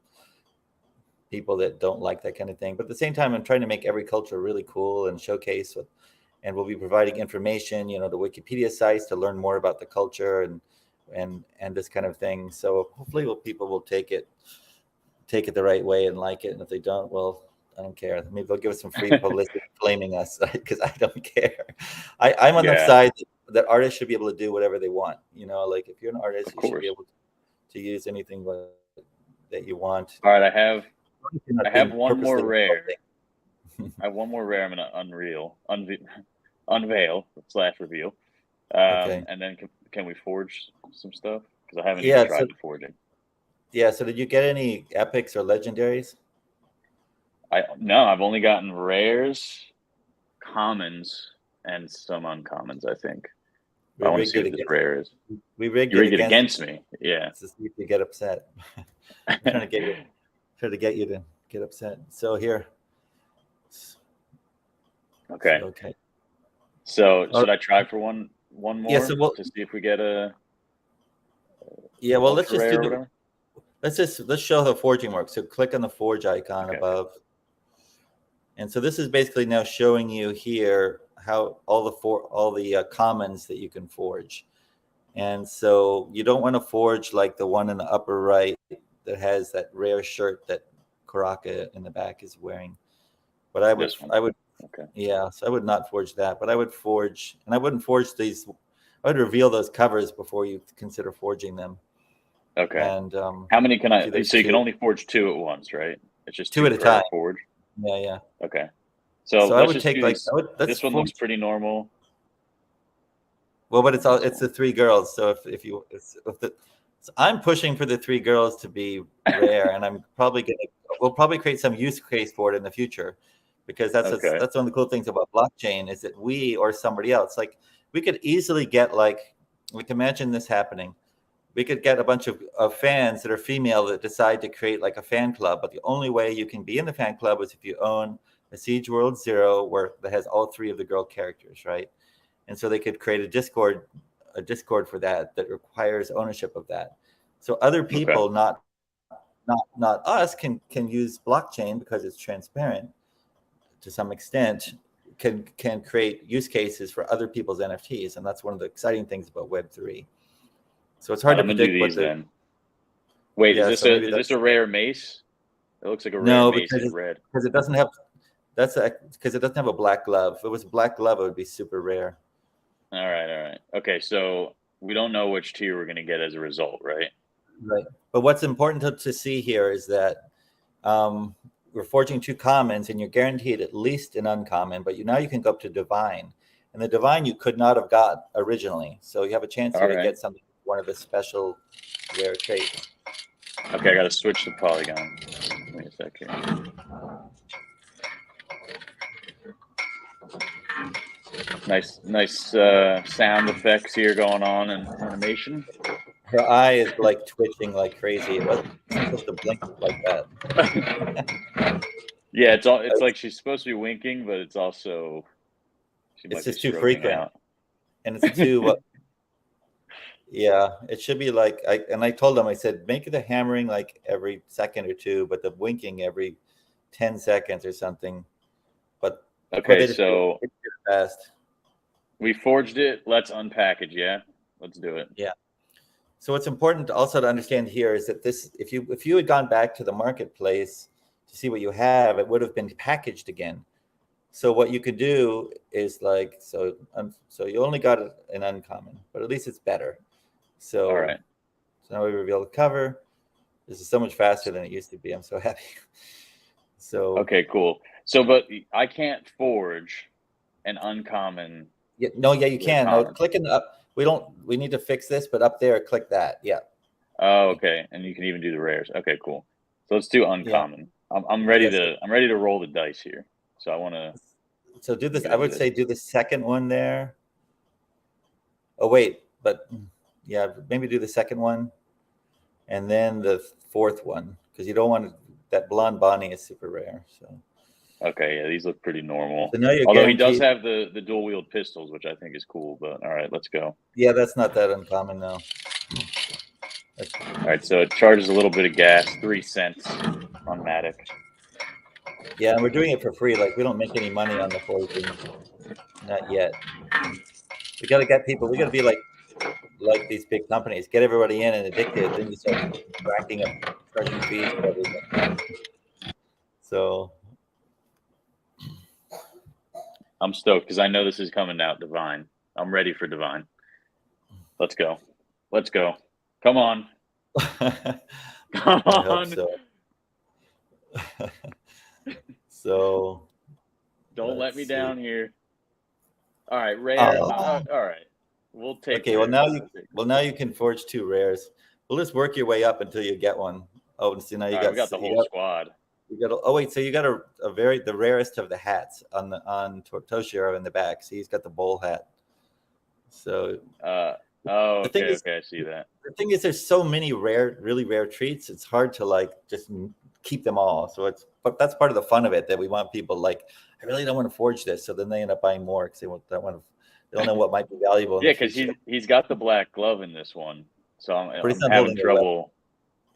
people that don't like that kind of thing, but at the same time I'm trying to make every culture really cool and showcase and we'll be providing information, the Wikipedia sites to learn more about the culture and this kind of thing. So hopefully people will take it the right way and like it. And if they don't, well, I don't care. Maybe they'll give us some free publicity blaming us, because I don't care. I'm on the Yeah, side that artists should be able to do whatever they want. Like if you're an artist, of you should be course. able to use anything that you want. All right, If you're I not have being one more purposely rare. insulting. I have one more rare. I'm gonna unveil / reveal. Okay. And then can we forge some stuff? Because I haven't even Yeah. tried the forging. So did you get any epics or legendaries? No, I've only gotten rares, commons, and some uncommons, I think. We I want to rigged see it what this against. rare is. We rigged You it rigged it against against me. Yeah. to see if you get upset. I'm trying to get you. Try to get you to get upset. So here. Okay. Okay. So All should right. I try for one Yeah. more So we'll. to see if we get a Yeah. Well, let's ultra just do rare or the. whatever? Let's show how forging works. So click on the forge icon Okay. above. And so this is basically now showing you here how all the commons that you can forge. And so you don't want to forge like the one in the upper right that has that rare shirt that Kuraka in the back is wearing. But This one. I would, Okay. yeah. So I would not forge that. But I would forge, and I wouldn't forge these. I would reveal those covers before you consider forging them. Okay. And How many can see, there's so you can two only forge 2 at once, right? It's just at 2 a per time. forge. Yeah. Okay. So So I let's would just take do like these. let's This one forge. looks pretty normal. Well, but it's This the one. 3 girls. So so I'm pushing for the 3 girls to be rare, and we'll probably create some use case for it in the future, because that's Okay. one of the cool things about blockchain is that we or somebody else, like we could easily get like imagine this happening. We could get a bunch of fans that are female that decide to create like a fan club, but the only way you can be in the fan club is if you own a Siege World Zero that has all 3 of the girl characters, right? And so they could create a Discord a Discord for that requires ownership of that. So other people, not us, can use blockchain because it's transparent to some extent. Can create use cases for other people's NFTs, and that's one of the exciting things about Web3. So it's hard to predict what the. Then. Wait, Yeah, is this a rare mace? It looks like a rare mace in red. Because it doesn't have. Because it doesn't have a black glove. If it was a black glove, it would be super rare. All right. Okay, so we don't know which tier we're going to get as a result, right? Right. But what's important to see here is that we're forging 2 commons, and you're guaranteed at least an uncommon. But now you can go up to divine, and the divine you could not have got originally. So you have a chance here to get something, one of the special rare traits. Okay, I got to switch to Polygon. Give me a sec here. Nice sound effects here going on and animation. Her eye is like twitching like crazy. It wasn't supposed to blink like that. Yeah, it's like she's supposed to be winking, but it's also it's just too frequent, and it's too. Yeah, it should be like I told them, I said make the hammering like every second or two, but the winking every 10 seconds or something. But okay, so fast. We forged it. Let's unpackage. Yeah, let's do it. Yeah. So what's important also to understand here is that this, if you had gone back to the marketplace to see what you have, it would have been packaged again. So what you could do is like, so you only got an uncommon, but at least it's better. So, all right. So now we reveal the cover. This is so much faster than it used to be. I'm so happy. So okay, cool. So, but I can't forge an uncommon. Yeah, you can. No, clicking up. We need to fix this, but up there, click that. Yeah. Oh, okay. And you can even do the rares. Okay, cool. So let's do uncommon. Yeah. I'm ready to roll the dice here. So I want to. So do this. I would say do the second one there. Oh wait, but yeah, maybe do the second one, and then the 4th one, because you don't want that blonde Bonnie is super rare. So. Okay, yeah, these look pretty normal. So although he does have the dual wield pistols, which I think is cool. But all right, let's go. Yeah, that's not that uncommon though. All right, so it charges a little bit of gas, 3 cents on Matic. Yeah, and we're doing it for free. Like we don't make any money on the forging, not yet. We got to get people. We got to be like these big companies. Get everybody in and addicted. Then you start racking up charging fees for everything. So. I'm stoked because I know this is coming out divine. I'm ready for divine. Let's go. Come on. Come on. So don't let me down here. All right, rare. All right. We'll take okay, well now you can forge 2 rares. We'll just work your way up until you get one. Oh, and so now we got the whole squad. So you got the rarest of the hats on Toshiro in the back. See, he's got the bowl hat. So okay, I see that. The thing is, there's so many really rare treats. It's hard to like just keep them all. So but that's part of the fun of it, that we want people like, I really don't want to forge this. So then they end up buying more because they don't know what might be valuable. Yeah, because he's got the black glove in this one, so I'm having trouble.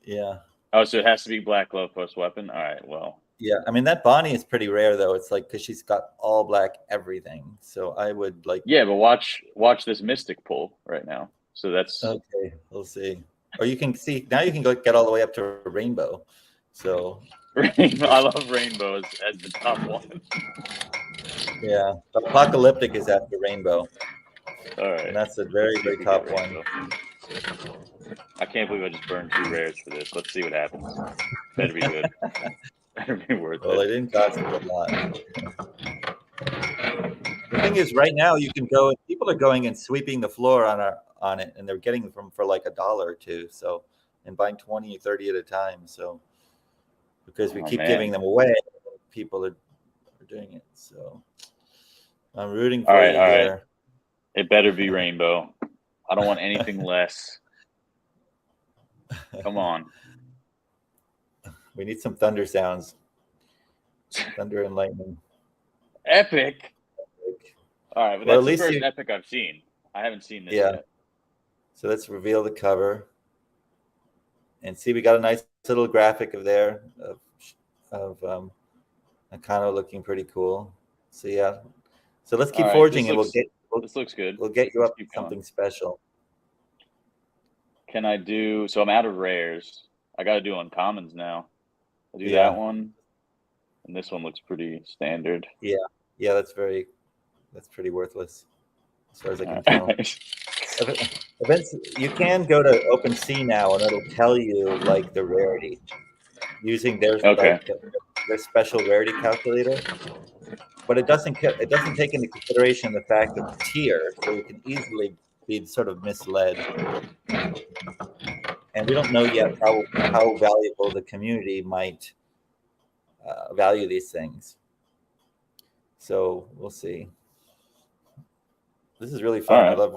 Yeah. Oh, so it has to be black glove plus weapon. All right, well. Yeah, I mean that Bonnie is pretty rare though. It's like because she's got all black everything. So I would like. Yeah, but watch this Mystic pull right now. So that's okay. We'll see. Or you can see now. You can go get all the way up to a rainbow. So I love rainbows as the top one. Yeah, apocalyptic is after rainbow. All right, and that's the very top one. I can't believe I just burned 2 rares for this. Let's see what happens. Better be good. Better be worth it. Well, it didn't cost me a lot. The thing is, right now you can go. People are going and sweeping the floor on it, and they're getting them for like $1 or $2. So, and buying 20 or 30 at a time. So, because we keep giving them away, people are doing it. So, I'm rooting for you here. Right. It better be rainbow. I don't want anything less. Come on. We need some thunder sounds. Thunder and lightning. Epic. All right, but that's the first epic I've seen. I haven't seen this yet. So let's reveal the cover. And see, we got a nice little graphic of there of Nakano looking pretty cool. So yeah. So let's keep All right, forging and this looks good. we'll get you Let's up keep something going. special. Can I do? So I'm out of rares. I got to do uncommons now. I do Yeah. that one, and this one looks pretty standard. Yeah. Yeah, that's pretty worthless as far as I All can tell. right. Events, you can go to OpenSea now and it'll tell you like the rarity using their Okay. their special rarity calculator. But it doesn't take into consideration the fact of tier, so you can easily be sort of misled. And we don't know yet how valuable the community might value these things. So we'll see. This is really fun. All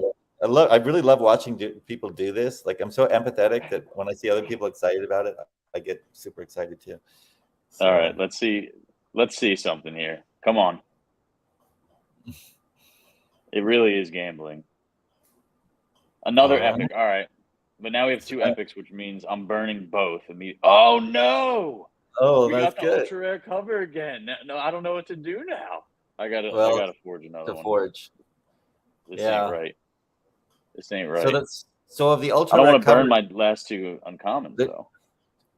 right. I really love watching people do this. Like I'm so empathetic that when I see other people excited about it, I get super excited too. So, All right. Let's see something here. Come on. It really is gambling. Another epic. All right. But now we have two epics, which means I'm burning both. Oh no! Oh, We that's got the good. ultra rare cover again. No, I don't know what to do now. I gotta forge another one. Forge. This ain't right. This ain't right. So of the ultra I don't rare want to burn cover, my last two uncommons though.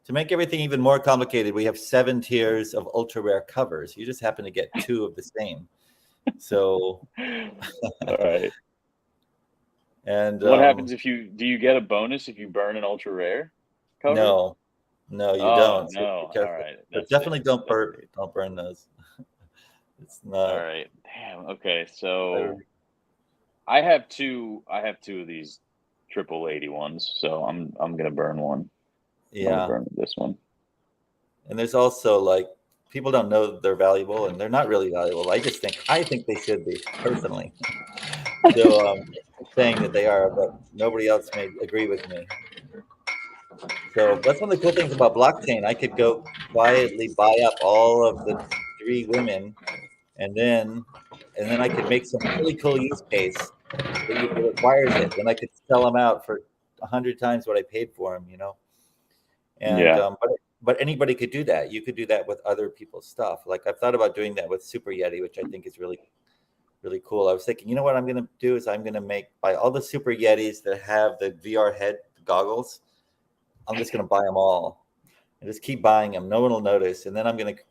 to make everything even more complicated, we have 7 tiers of ultra rare covers. You just happen to get 2 of the same. So all right. And what happens if do you get a bonus if you burn an ultra rare cover? No, you don't. So No. All right. But definitely don't burn those. It's not. All right. Damn. Okay. So I have two of these triple 81s, so I'm gonna burn one. Yeah. I'm burn this one. And there's also like people don't know they're valuable, and they're not really valuable. I think they should be personally. So saying that they are, but nobody else may agree with me. So that's one of the cool things about blockchain. I could go quietly buy up all of the 3 women, and then I could make some really cool use case that requires it. Then I could sell them out for 100 times what I paid for them, you know. And yeah. But anybody could do that. You could do that with other people's stuff. Like I've thought about doing that with Super Yeti, which I think is really, really cool. I was thinking, you know what I'm going to do is I'm going to buy all the Super Yetis that have the VR head goggles. I'm just going to buy them all and just keep buying them. No one will notice. And then I'm going to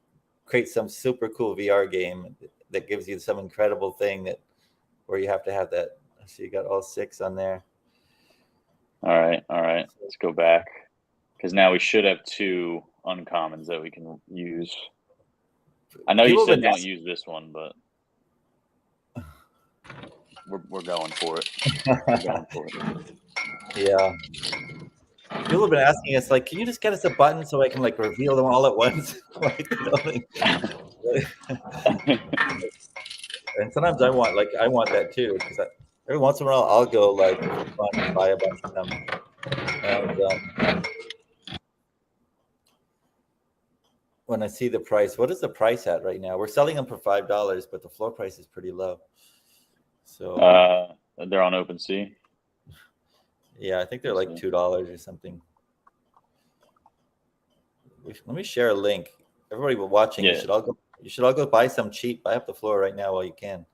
create some super cool VR game that gives you some incredible thing where you have to have that. So you got all 6 on there. All right. Let's go back because now we should have 2 uncommons that we can use. I know you said don't use this one, but we're going for it. Yeah. People have been asking us, like, can you just get us a button so I can like reveal them all at once? And sometimes I want that too, because every once in a while I'll go like buy a bunch of them. And when I see the price, what is the price at right now? We're selling them for $5, but the floor price is pretty low. So they're on OpenSea. Yeah, I think they're like $2 or something. Let me share a link. Everybody watching, you should all go buy some cheap. Buy up the floor right now while you can.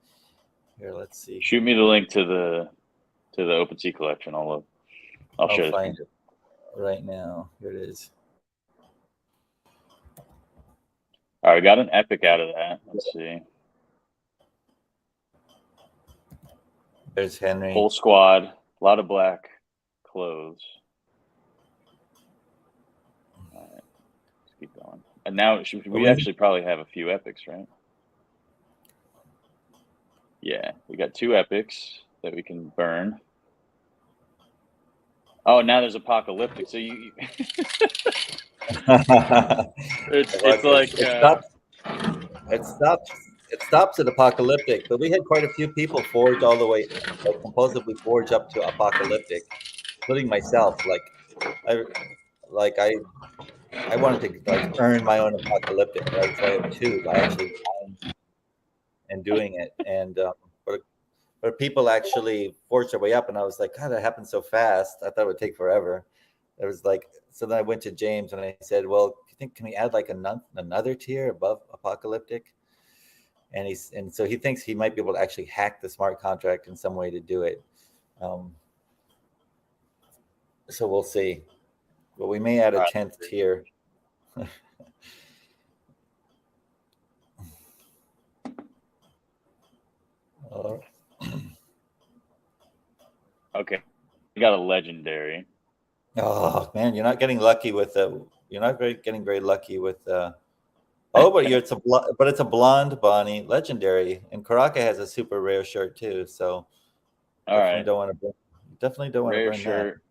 Here, let's see. Shoot me the link to the OpenSea collection. I'll find it right now. Here it is. All right, we got an epic out of that. Let's see. There's Henry. Full squad. A lot of black clothes. All right, let's keep going. And now we actually probably have a few epics, right? Yeah, we got 2 epics that we can burn. Oh, now there's apocalyptic. So you it's like it stops at apocalyptic, but we had quite a few people forge all the way, like compulsively forge up to apocalyptic, including myself. I wanted to like earn my own apocalyptic, right? So I have 2 by actually buying and doing it. And but where people actually forged their way up. And I was like, God, that happened so fast. I thought it would take forever. It was like, so then I went to James and I said, well, do you think, can we add like another tier above apocalyptic? And so he thinks he might be able to actually hack the smart contract in some way to do it. So we'll see. But we may add a 10th tier. Okay, you got a legendary. Oh man, you're not getting lucky with the. You're not getting very lucky with. Oh, but it's a blonde Bonnie legendary, and Karaka has a super rare shirt too. So All right, don't want to. Definitely don't want to rare burn shirt. that.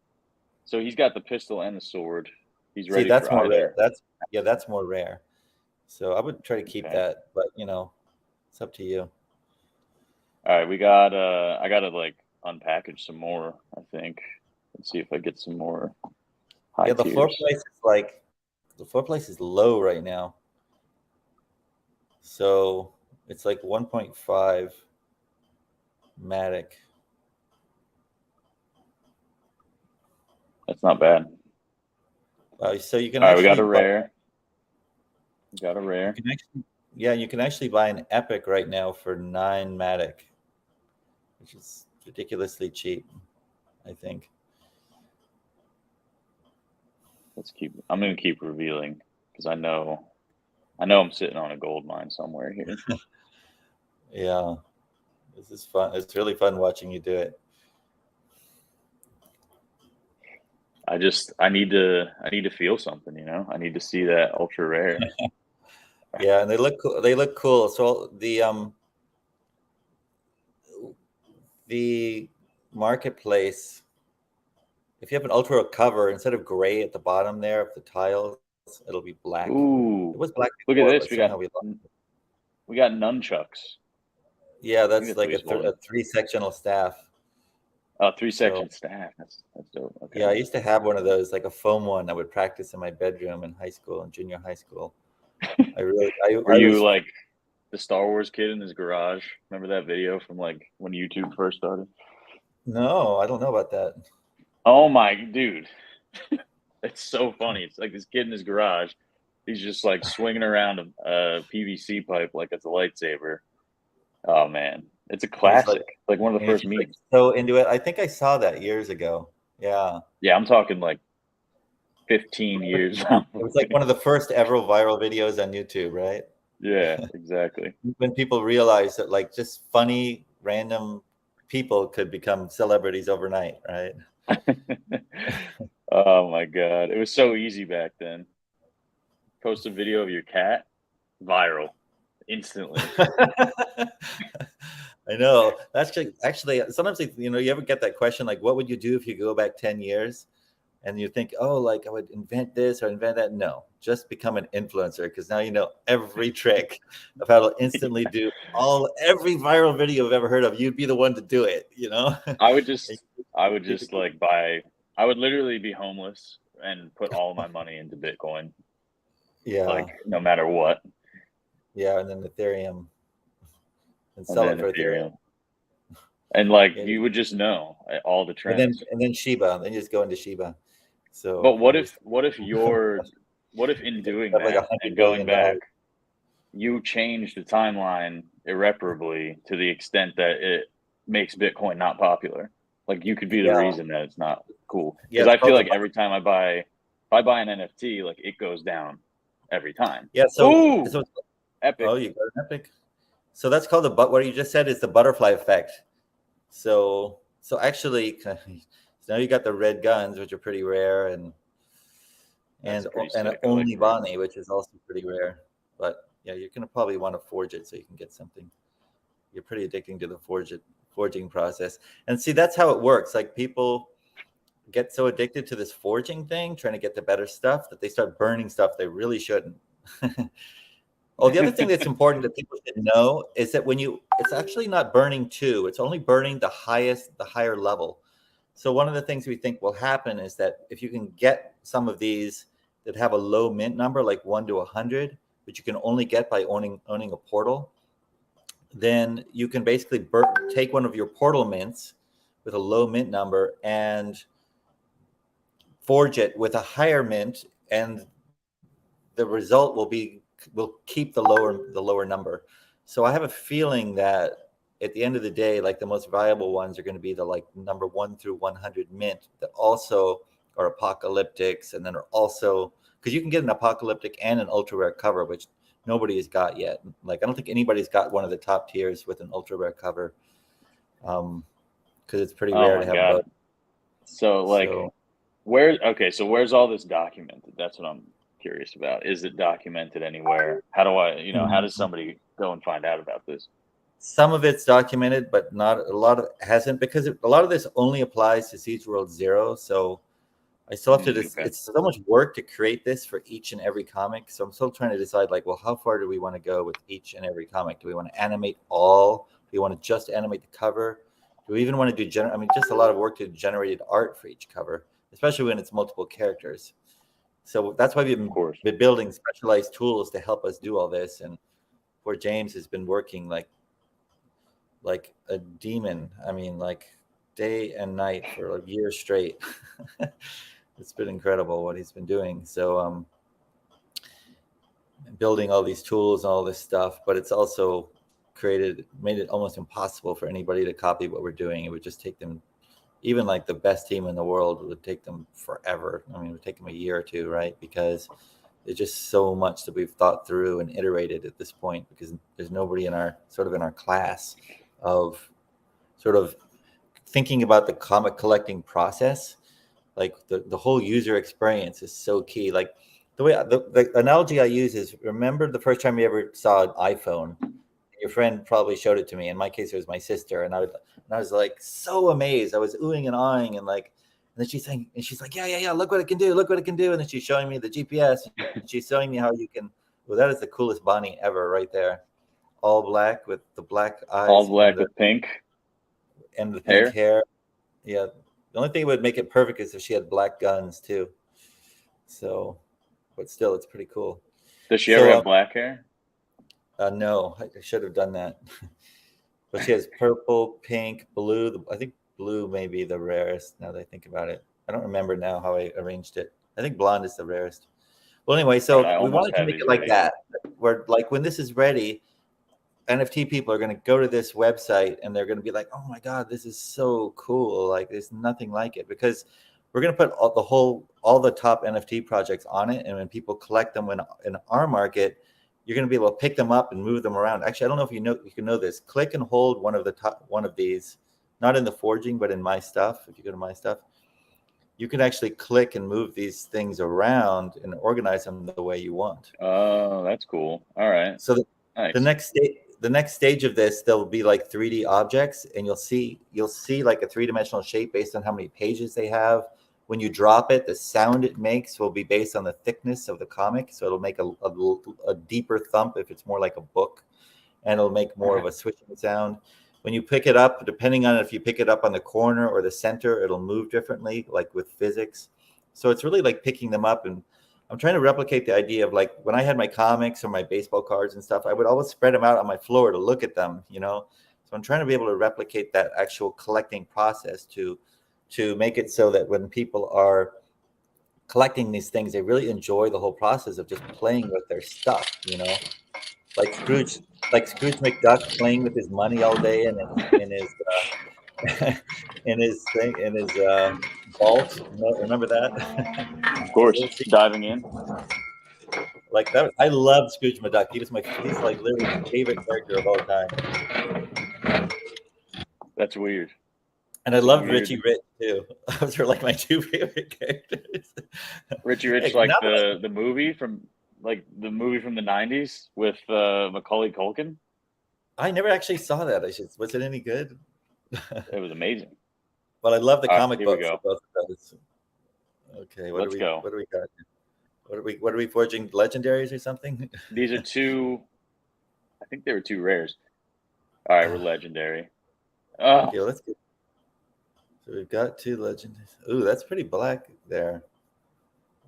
So he's got the pistol and the sword. He's See, ready that's for more either. rare. That's more rare. So I would try to keep Okay. that, but it's up to you. All right, we got. I gotta like unpackage some more. I think. Let's see if I get some more. High The tiers. floor place is low right now. So it's like 1.5 Matic. That's not bad. So you can All right, we actually got a rare. We got a rare. You can actually buy an Epic right now for 9 Matic, which is ridiculously cheap, I think. I'm gonna keep revealing because I know I'm sitting on a gold mine somewhere here. Yeah, this is fun. It's really fun watching you do it. I need to feel something, I need to see that ultra rare. Yeah, and they look cool. They look cool. So the marketplace, if you have an ultra cover, instead of gray at the bottom there of the tiles, it'll be black. Ooh, It was black look before, at this. but somehow we lost it. We got nunchucks. Yeah, that's like a 3-sectional staff. Oh, 3-section staff. That's dope. Okay. Yeah, I used to have one of those, like a foam one. I would practice in my bedroom in high school and junior high school. Were you like the Star Wars kid in his garage? Remember that video from like when YouTube first started? No, I don't know about that. Oh my dude, it's so funny. It's like this kid in his garage. He's just like swinging around a PVC pipe like it's a lightsaber. Oh man, it's a classic. Like one of the first memes. So into it, I think I saw that years ago. Yeah. Yeah, I'm talking like 15 years. It was like one of the first ever viral videos on YouTube, right? Yeah, exactly. When people realized that like just funny random people could become celebrities overnight, right? Oh my god, it was so easy back then. Post a video of your cat, viral, instantly. I know. That's actually sometimes you ever get that question like, what would you do if you go back 10 years? And you think, oh, like I would invent this or invent that. No, just become an influencer because now you know every trick of how to instantly do every viral video I've ever heard of. You'd be the one to do it, I would just like I would literally be homeless and put all my money into Bitcoin. Yeah. Like no matter what. Yeah, and then Ethereum. And sell it for Ethereum. And like you would just know all the trends. And then Shiba. Then you just go into Shiba. So but what if in doing that like and going back, you change the timeline irreparably to the extent that it makes Bitcoin not popular? Like you could be the reason that it's not cool. Because I feel like every time if I buy an NFT, like it goes down every time. Yeah. So Epic. Oh, you got an Epic. So that's called what you just said is the butterfly effect. So actually, now you got the red guns, which are pretty rare, and only Bonnie, which is also pretty rare. But yeah, you're gonna probably want to forge it so you can get something. You're pretty addicting to the forging process. And see, that's how it works. Like people get so addicted to this forging thing, trying to get the better stuff, that they start burning stuff they really shouldn't. Oh, the other thing that's important that people should know is that it's actually not burning 2, it's only burning the higher level. So one of the things we think will happen is that if you can get some of these that have a low mint number, like 1 to 100, which you can only get by owning a portal, then you can basically take one of your portal mints with a low mint number and forge it with a higher mint, and the result will keep the lower number. So I have a feeling that at the end of the day, like the most valuable ones are going to be the like number 1 through 100 mint that also are apocalyptics, and then are also, because you can get an apocalyptic and an ultra rare cover, which nobody has got yet. Like I don't think anybody's got one of the top tiers with an ultra rare cover, because it's pretty Oh rare my to have both. God. So like, So so where's all this documented? That's what I'm curious about. Is it documented anywhere? How do I, how does somebody go and find out about this? some of it's documented, but not a lot of it hasn't, because a lot of this only applies to Siege World Zero. So I still have to Okay. it's so much work to create this for each and every comic. So I'm still trying to decide, like, well, how far do we want to go with each and every comic? Do we want to animate all? Do we want to just animate the cover? Do we even want to do just a lot of work to generate art for each cover, especially when it's multiple characters. So that's why we've Of course. been building specialized tools to help us do all this. And poor James has been working like a demon. I mean, like day and night for a year straight. It's been incredible what he's been doing. So building all these tools and all this stuff, but it's also made it almost impossible for anybody to copy what we're doing. It would just take them, even like the best team in the world, would take them forever. I mean, it would take them a year or two, right? Because there's just so much that we've thought through and iterated at this point, because there's nobody in our class of sort of thinking about the comic collecting process. Like the whole user experience is so key. Like the analogy I use is, remember the first time you ever saw an iPhone? Your friend probably showed it to me. In my case, it was my sister, and I was like so amazed. I was oohing and ahhing, and then she's like, yeah, look what it can do, and then she's showing me the GPS. And she's showing me how you can. Well, that is the coolest Bonnie ever, right there. All black with the black eyes, all black with pink and the pink hair. Yeah, the only thing that would make it perfect is if she had black guns too. So, but still, it's pretty cool. Does she ever have black hair? No, I should have done that. But she has purple, pink, blue. I think blue may be the rarest now that I think about it. I don't remember now how I arranged it. I think blonde is the rarest. Well, anyway, so we wanted to make it like that, where like when this is ready, NFT people are going to go to this website and they're going to be like, oh my God, this is so cool. Like there's nothing like it, because we're going to put all the top NFT projects on it. And when people collect them in our market, you're going to be able to pick them up and move them around. Actually, I don't know if you can know this. Click and hold one of these, not in the forging, but in My Stuff. If you go to My Stuff, you can actually click and move these things around and organize them the way you want. Oh, that's cool. All right. So nice. the next stage of this, there'll be like 3D objects, and you'll see like a 3-dimensional shape based on how many pages they have. When you drop it, the sound it makes will be based on the thickness of the comic. So it'll make a deeper thump if it's more like a book, and it'll make more of a swishing sound. When you pick it up, depending on if you pick it up on the corner or the center, it'll move differently, like with physics. So it's really like picking them up. And I'm trying to replicate the idea of like when I had my comics or my baseball cards and stuff, I would always spread them out on my floor to look at them, So I'm trying to be able to replicate that actual collecting process to make it so that when people are collecting these things, they really enjoy the whole process of just playing with their stuff, like Scrooge McDuck playing with his money all day in his vault. Remember that? Of course, diving in. Like that, I love Scrooge McDuck. He's like literally my favorite character of all time. That's weird. And I loved Richie Rich too. Those are like my two favorite characters. Richie Rich, like the movie from the '90s with Macaulay Culkin. I never actually saw that. Was it any good? It was amazing. Well, I love the comic books. Here we go. Okay, let's go. What do we got? What are we forging? Legendaries or something? These are two. I think they were two rares. All right, we're legendary. Oh, okay, let's get. So we've got two legendaries. Ooh, that's pretty black there.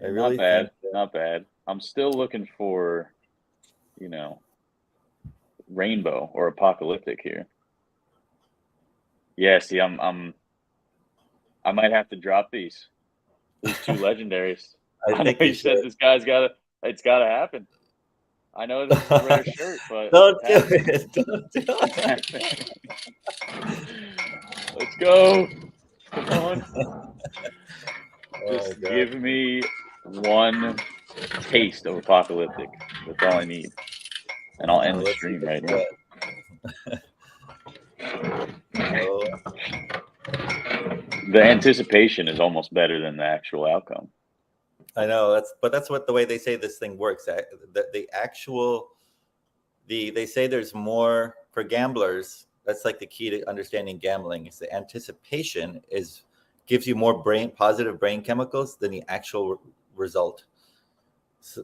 Not bad. I'm still looking for, rainbow or apocalyptic here. Yeah, see, I might have to drop these two legendaries. I I know think you you said should. this guy's it's gotta happen. I know this is a rare shirt, but Don't it's do happening. it. Don't do It's it. happening. Let's go. Come on. Oh my Just god. give me one taste of apocalyptic. That's all I need. And I'll end the Let's see stream what right you here. get. Oh, The anticipation is almost better than the actual outcome. I know that's what the way they say this thing works. They say there's more for gamblers. That's like the key to understanding gambling. Is the anticipation gives you more positive brain chemicals than the actual result. So,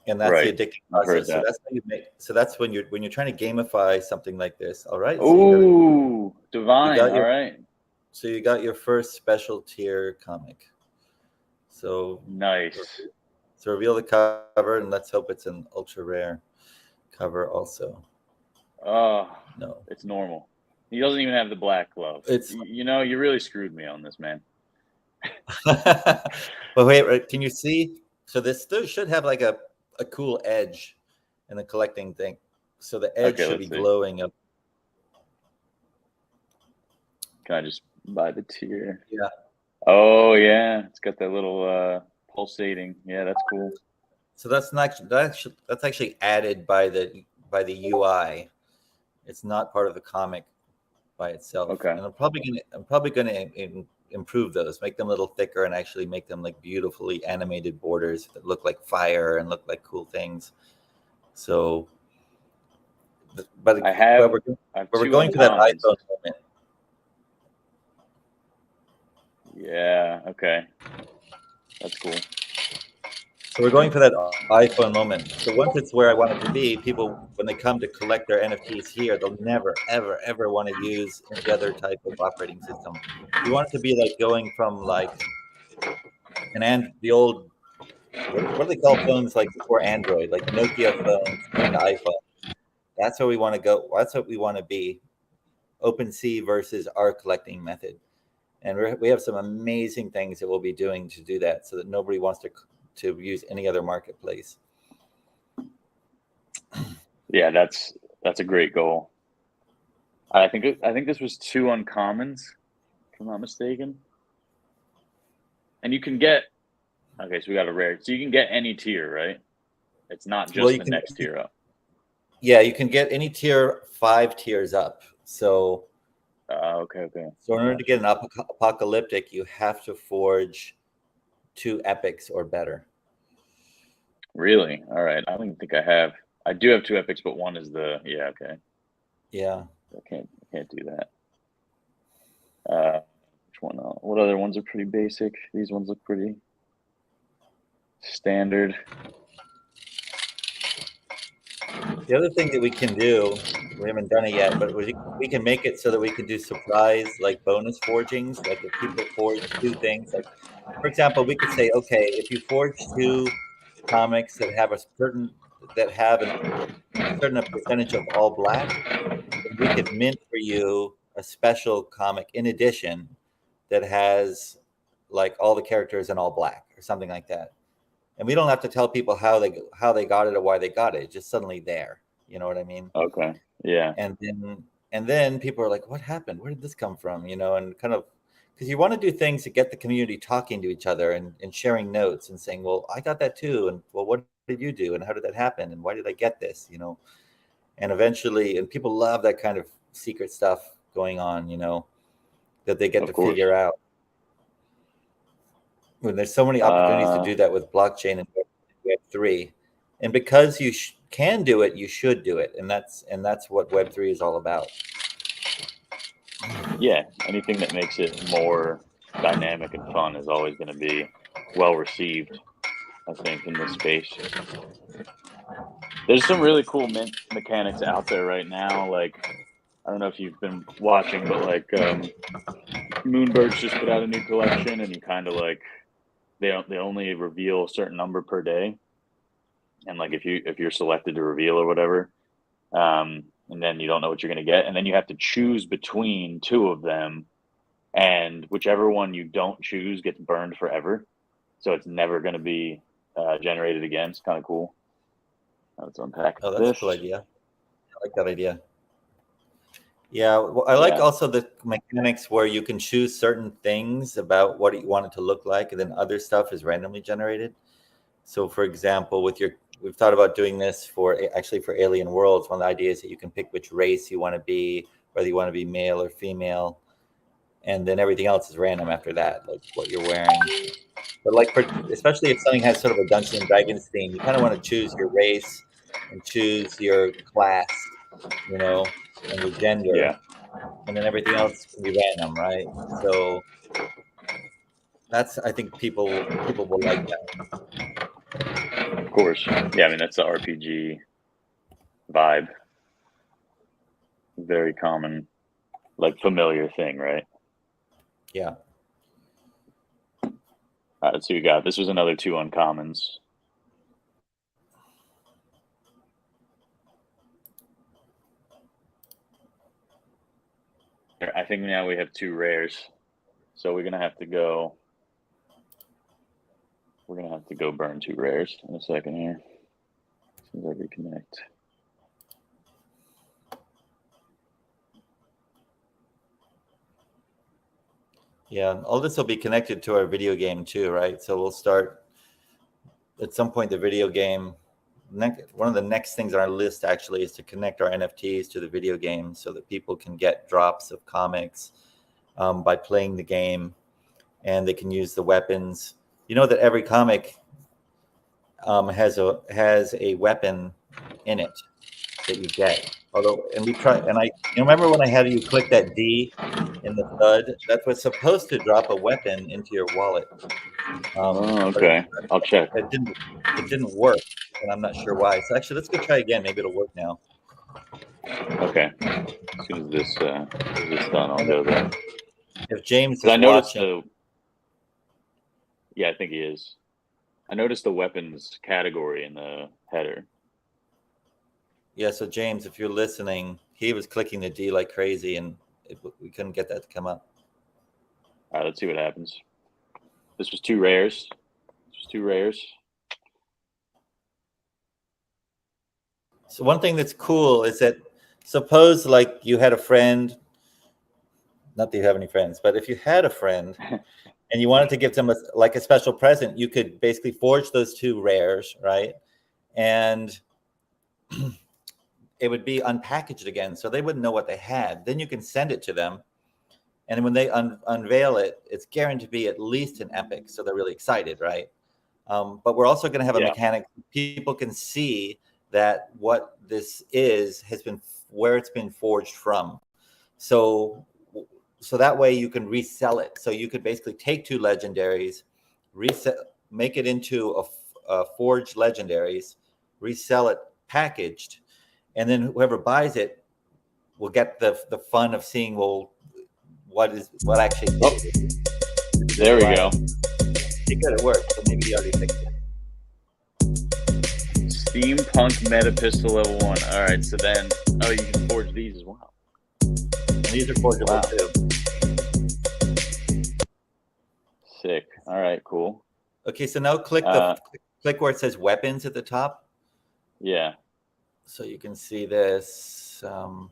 and that's the Right. addictive I've heard process. So that. that's how you make. So that's when you're trying to gamify something like this. All right. So Ooh, you divine. got All your right. so you got your first special tier comic. So Nice. so reveal the cover and let's hope it's an ultra rare cover also. Oh, No. it's normal. He doesn't even have the black glove. It's You know, you really screwed me on this, man. but wait, can you see? So this still should have like a cool edge in the collecting thing. So the edge Okay, should be let's see. glowing up. Can I just buy the tier? Yeah. Oh yeah, it's got that little pulsating. Yeah, that's cool. So that's not that's actually added by the UI. It's not part of the comic by itself. Okay. And I'm probably gonna improve those, make them a little thicker, and actually make them like beautifully animated borders that look like fire and look like cool things. So, but we're two going for that uncommons. iPhone moment. Yeah. Okay. That's cool. So we're going for that iPhone moment. So once it's where I want it to be, people, when they come to collect their NFTs here, they'll never, ever, ever want to use any other type of operating system. You want it to be like going from like the old, what do they call phones like before Android, like Nokia phones going to iPhone. That's where we want to go. That's what we want to be. OpenSea versus our collecting method. And we have some amazing things that we'll be doing to do that so that nobody wants to use any other marketplace. Yeah, that's a great goal. I think this was two uncommons, if I'm not mistaken. And you can get so we got a rare. So you can get any tier, right? It's not just the next tier up. Yeah, you can get any tier 5 tiers up. So okay. So in order to get an apocalyptic, you have to forge 2 epics or better. Really? All right. I don't even think I have. I do have 2 epics, but one is okay. Yeah. I can't do that. Which one? What other ones are pretty basic? These ones look pretty standard. The other thing that we can do, we haven't done it yet, but we can make it so that we can do surprise like bonus forgings. Like if people forge 2 things, like for example, we could say, okay, if you forge 2 comics that have a certain percentage of all black, then we could mint for you a special comic in addition that has like all the characters in all black or something like that. And we don't have to tell people how they got it or why they got it. It's just suddenly there. You know what I mean? Okay. Yeah. And then people are like, what happened? Where did this come from? You know, and kind of because you want to do things to get the community talking to each other and sharing notes and saying, well, I got that too. And well, what did you do? And how did that happen? And why did I get this? You know, and eventually, and people love that kind of secret stuff going on, you know, that they get to figure out. When there's so many opportunities to do that with blockchain and Web3, and because you can do it, you should do it, and that's what Web3 is all about. Yeah, anything that makes it more dynamic and fun is always going to be well received, I think, in this space. There's some really cool mint mechanics out there right now. Like, I don't know if you've been watching, but like Moonbirds just put out a new collection, and you kind of like they only reveal a certain number per day, and like if you're selected to reveal or whatever, And then you don't know what you're going to get. And then you have to choose between two of them. And whichever one you don't choose gets burned forever. So it's never going to be generated again. It's kind of cool. Let's unpack Oh, that's this. a cool idea. I like that idea. Yeah, well, I like also the mechanics where you can choose certain things about what you want it to look like, and then other stuff is randomly generated. So, for example, we've thought about doing this for Alien Worlds. One of the ideas is that you can pick which race you want to be, whether you want to be male or female, and then everything else is random after that, like what you're wearing. But like, especially if something has sort of a Dungeons and Dragons theme, you kind of want to choose your race and choose your class, and your gender. Yeah. And then everything else can be random, right? So I think people will like that. Of course. Yeah, I mean, that's the RPG vibe. Very common, like familiar thing, right? Yeah. All right, let's see what we got. This was another 2 uncommons. I think now we have 2 rares. So we're going to have to go. We're going to have to go burn 2 rares in a second here. As soon as I reconnect. Yeah, all this will be connected to our video game too, right? So we'll start at some point the video game. One of the next things on our list actually is to connect our NFTs to the video game so that people can get drops of comics by playing the game, and they can use the weapons. You know that every comic has a weapon in it that you get. Although, and we try, and I remember when I had you click that D in the thud, that was supposed to drop a weapon into your wallet. Okay. I'll check. It didn't work, and I'm not sure why. So actually, let's go try again. Maybe it'll work now. Okay. As soon as this is done, I'll go there. If James is I noticed watching, yeah, I think he is. I noticed the weapons category in the header. Yeah, so James, if you're listening, he was clicking the D like crazy, and we couldn't get that to come up. All right, let's see what happens. This was 2 rares. So one thing that's cool is that suppose like you had a friend, not that you have any friends, but if you had a friend and you wanted to give them a special present, you could basically forge those 2 rares, right? And it would be unpackaged again, so they wouldn't know what they had. Then you can send it to them, and when they unveil it, it's guaranteed to be at least an epic, so they're really excited, right? But we're also going to have a mechanic. People can see that what this has been where it's been forged from. So that way you can resell it. So you could basically take 2 legendaries, make it into a forged legendaries, resell it packaged, and then whoever buys it will get the fun of seeing what actually. Oh, there we go. It could have worked, so maybe he already fixed it. Steampunk Meta Pistol level 1. All right, so then you can forge these as well. And these are forgeable too. Sick. All right, cool. Okay, so now click where it says weapons at the top. Yeah. So you can see this. So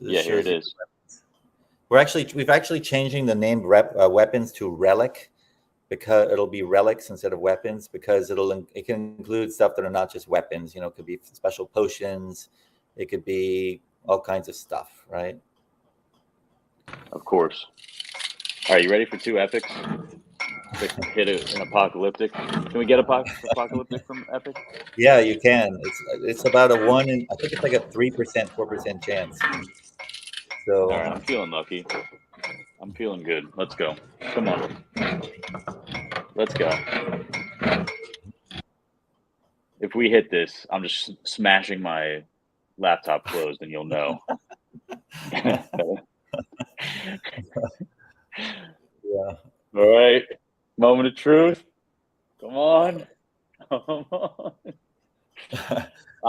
this here it is. We've actually changing the name weapons to relic, because it'll be relics instead of weapons, because it can include stuff that are not just weapons. It could be special potions, it could be all kinds of stuff, right? Of course. All right, you ready for 2 epics? Hit an apocalyptic. Can we get apocalyptic from epic? Yeah, you can. It's about a 1 in, I think it's like a 3%, 4% chance. So all right, I'm feeling lucky. I'm feeling good. Let's go. Come on. Let's go. If we hit this, I'm just smashing my laptop closed, and you'll know. Yeah. All right. Moment of truth. Come on. Come on.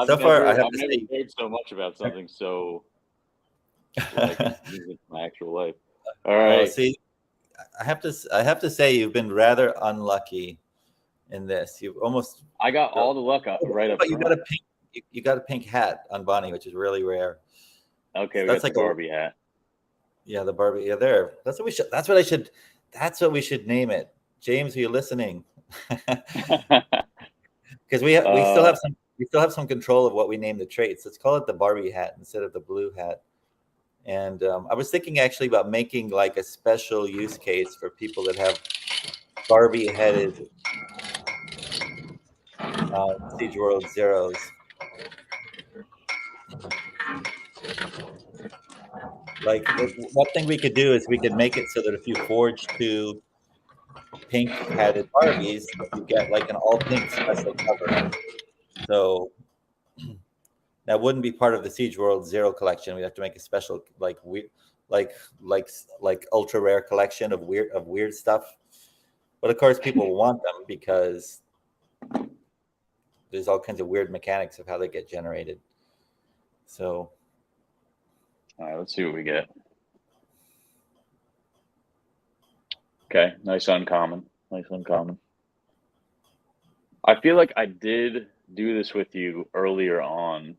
So far, I have I've to never say, cared so much about something so like using it in my actual life. All right. see, I have to say, you've been rather unlucky in this. You've almost, I got all the luck right up but you got a front. pink, you got a pink hat on Bonnie, which is really rare. Okay, So we that's got the like a, Barbie hat. yeah, the Barbie. Yeah, there. That's what we should. That's what I should. That's what we should name it. James, are you listening? Because uh, we still have some control of what we name the traits. Let's call it the Barbie hat instead of the blue hat. And I was thinking actually about making like a special use case for people that have Barbie headed Siege World Zeros. Like one thing we could do is we could make it so that if you forge two pink headed Barbies, you get like an all pink special cover. So that wouldn't be part of the Siege World Zero collection. We'd have to make a special like weird, like like ultra rare collection of weird stuff. But of course, people will want them because there's all kinds of weird mechanics of how they get generated. So all right, let's see what we get. Okay, nice uncommon. Nice uncommon. I feel like I did do this with you earlier on,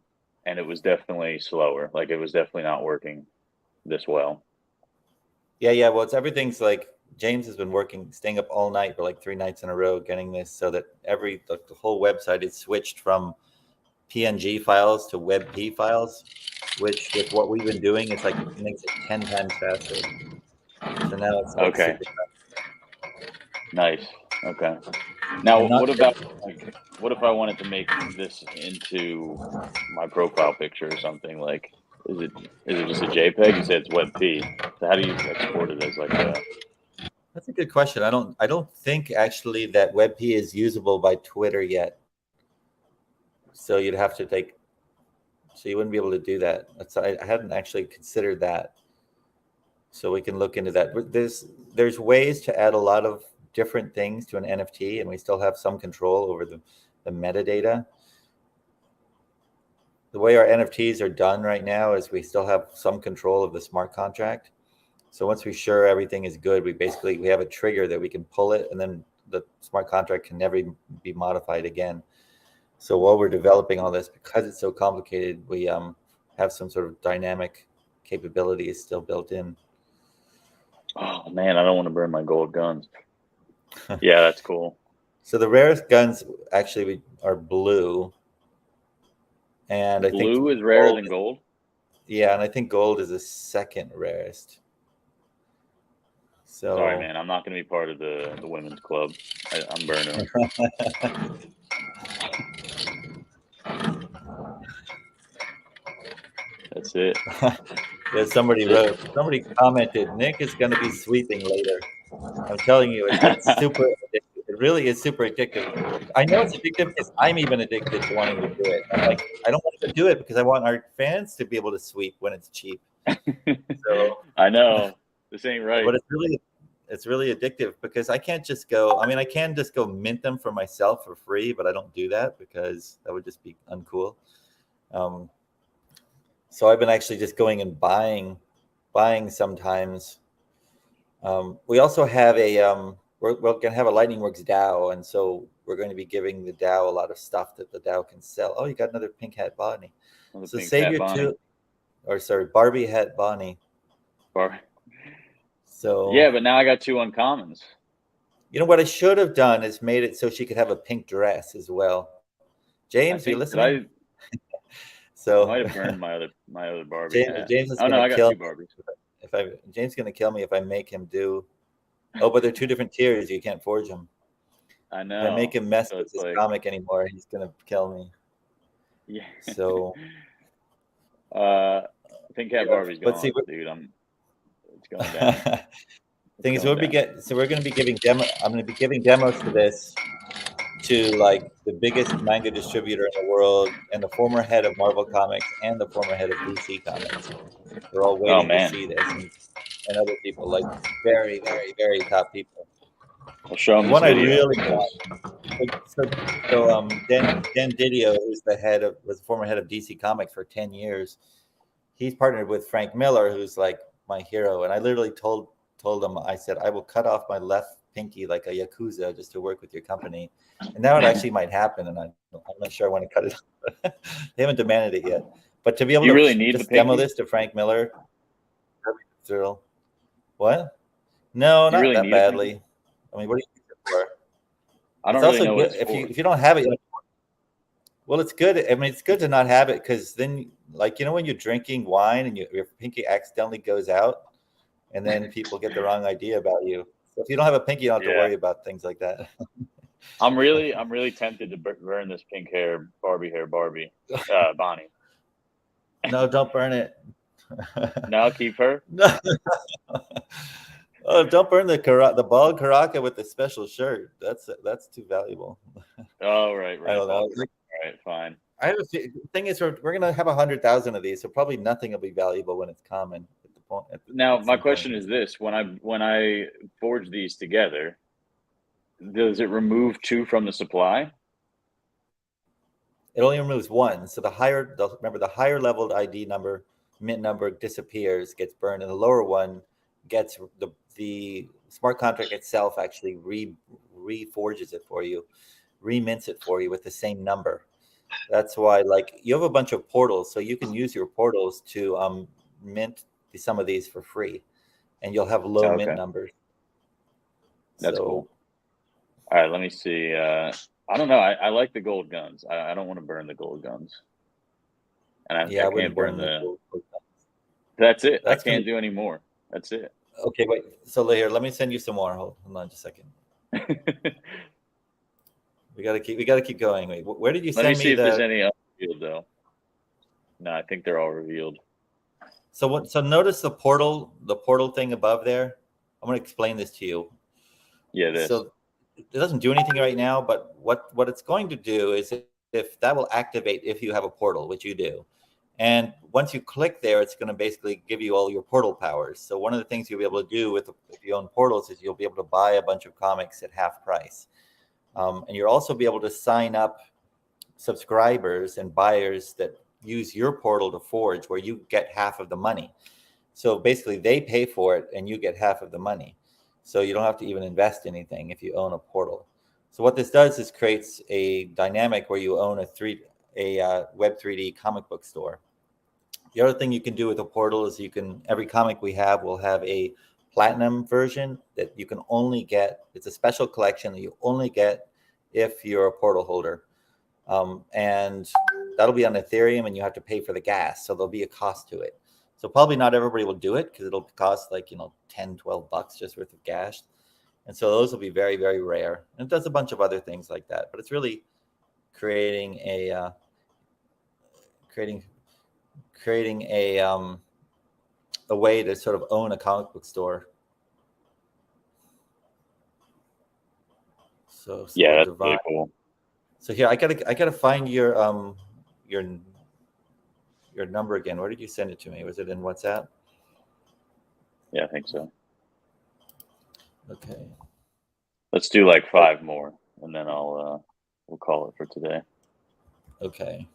and it was definitely slower. Like it was definitely not working this well. yeah. Well, it's everything's like James has been working, staying up all night for like 3 nights in a row, getting this so that the whole website is switched from PNG files to WebP files, which with what we've been doing, it's like it makes it 10 times faster. So now it's like Okay, super nice. Okay. and Now, not what about like, what if I wanted to make this into my profile picture or something? Like, is it just a JPEG? You said it's WebP. So how do you export it as like a? That's a good question. I don't think actually that WebP is usable by Twitter yet. So you'd have to take so you wouldn't be able to do that. I hadn't actually considered that. So we can look into that. But there's ways to add a lot of different things to an NFT, and we still have some control over the metadata. The way our NFTs are done right now is we still have some control of the smart contract. So once we're sure everything is good, we have a trigger that we can pull it, and then the smart contract can never be modified again. So while we're developing all this, because it's so complicated, we have some sort of dynamic capabilities still built in. Oh man, I don't want to burn my gold guns. Yeah, that's cool. So the rarest guns actually are blue, and I think Blue is rarer than gold. Yeah, and I think gold is the second rarest. So Sorry, man, I'm not going to be part of the women's club. I'm burning them. That's it. Yeah, somebody commented, Nick is going to be sweeping later. I'm telling you, it's super addictive. It really is super addictive. I know it's addictive because I'm even addicted to wanting to do it. I'm like, I don't want to do it because I want our fans to be able to sweep when it's cheap. So I know this ain't right. But it's really addictive because I can't just go. I mean, I can just go mint them for myself for free, but I don't do that because that would just be uncool. So I've been actually just going and buying sometimes. We also have we're going to have a Lightning Works DAO, and so we're going to be giving the DAO a lot of stuff that the DAO can sell. Oh, you got another pink hat Bonnie. So save your two, or sorry, Barbie hat Bonnie. So yeah, but now I got two uncommons. You know what I should have done is made it so she could have a pink dress as well. James, are you listening? So I might have burned my other Barbie. James is I got two Barbies. James is going to kill me if I make him do. Oh, but they're two different tiers. You can't forge them. I know. If I make him mess with this comic anymore, he's going to kill me. Yeah. So. Pink Hat Barbie's gone, dude. It's going down. Thing is, we're going to be giving I'm going to be giving demos to this to like the biggest manga distributor in the world and the former head of Marvel Comics and the former head of DC Comics. They're all waiting to see this, and other people, like very, very, very top people. I'll show him The this one I video. really Dan Didio, who's was the former head of DC Comics for 10 years. He's partnered with Frank Miller, who's like my hero. And I literally told him, I said, I will cut off my left pinky like a Yakuza just to work with your company. And now it actually might happen. And I'm not sure I want to cut it off. They haven't demanded it yet. But to be able You to really need just the demo pinky? this to Frank Miller, thrill. What? No, You not really that need a pinky? badly. I mean, what do you use it for? I It's don't really also know what good it's if for. you don't have it. Well, it's good. I mean, it's good to not have it because then, like, when you're drinking wine and your pinky accidentally goes out, and then people get the wrong idea about you. So if you don't have a pinky, you don't have to Yeah. worry about things like that. I'm really tempted to burn this pink hair Barbie Bonnie. No, don't burn it. Now keep her. No. Oh, don't burn the bald Karaka with the special shirt. That's too valuable. Oh, right. I don't know. All right, fine. The thing is, we're gonna have 100,000 of these, so probably nothing will be valuable when it's common. Now, my question is this: when I forge these together, does it remove 2 from the supply? It only removes 1. So the higher leveled ID number, mint number disappears, gets burned, and the lower one gets the smart contract itself actually reforges it for you, remints it for you with the same number. That's why, like, you have a bunch of portals, so you can use your portals to mint some of these for free, and you'll have low mint numbers. That's cool. All right, let me see. I don't know. I like the gold guns. I don't want to burn the gold guns. And I can't burn the gold guns. That's it. I can't do any more. That's it. Okay, wait. So here, let me send you some more. Hold on just a second. We gotta keep going. Wait, where did you send me? Let me see if there's any unrevealed though. No, I think they're all revealed. So notice the portal thing above there. I'm gonna explain this to you. Yeah, this. So it doesn't do anything right now, but what it's going to do is if that will activate if you have a portal, which you do. And once you click there, it's going to basically give you all your portal powers. So one of the things you'll be able to do if you own portals is you'll be able to buy a bunch of comics at half price. And you'll also be able to sign up subscribers and buyers that use your portal to forge, where you get half of the money. So basically they pay for it and you get half of the money. So you don't have to even invest anything if you own a portal. So what this does is creates a dynamic where you own a Web3D comic book store. The other thing you can do with a portal is every comic we have will have a platinum version that you can only get. It's a special collection that you only get if you're a portal holder. And that'll be on Ethereum, and you have to pay for the gas. So there'll be a cost to it. So probably not everybody will do it because it'll cost like, $10-12 just worth of gas. And so those will be very, very rare. And it does a bunch of other things like that. But it's really creating a way to sort of own a comic book store. So yeah, that's really cool. So here I gotta find your number again. Where did you send it to me? Was it in WhatsApp? Yeah, I think so. Okay. Let's do like 5 more, and then we'll call it for today. Okay.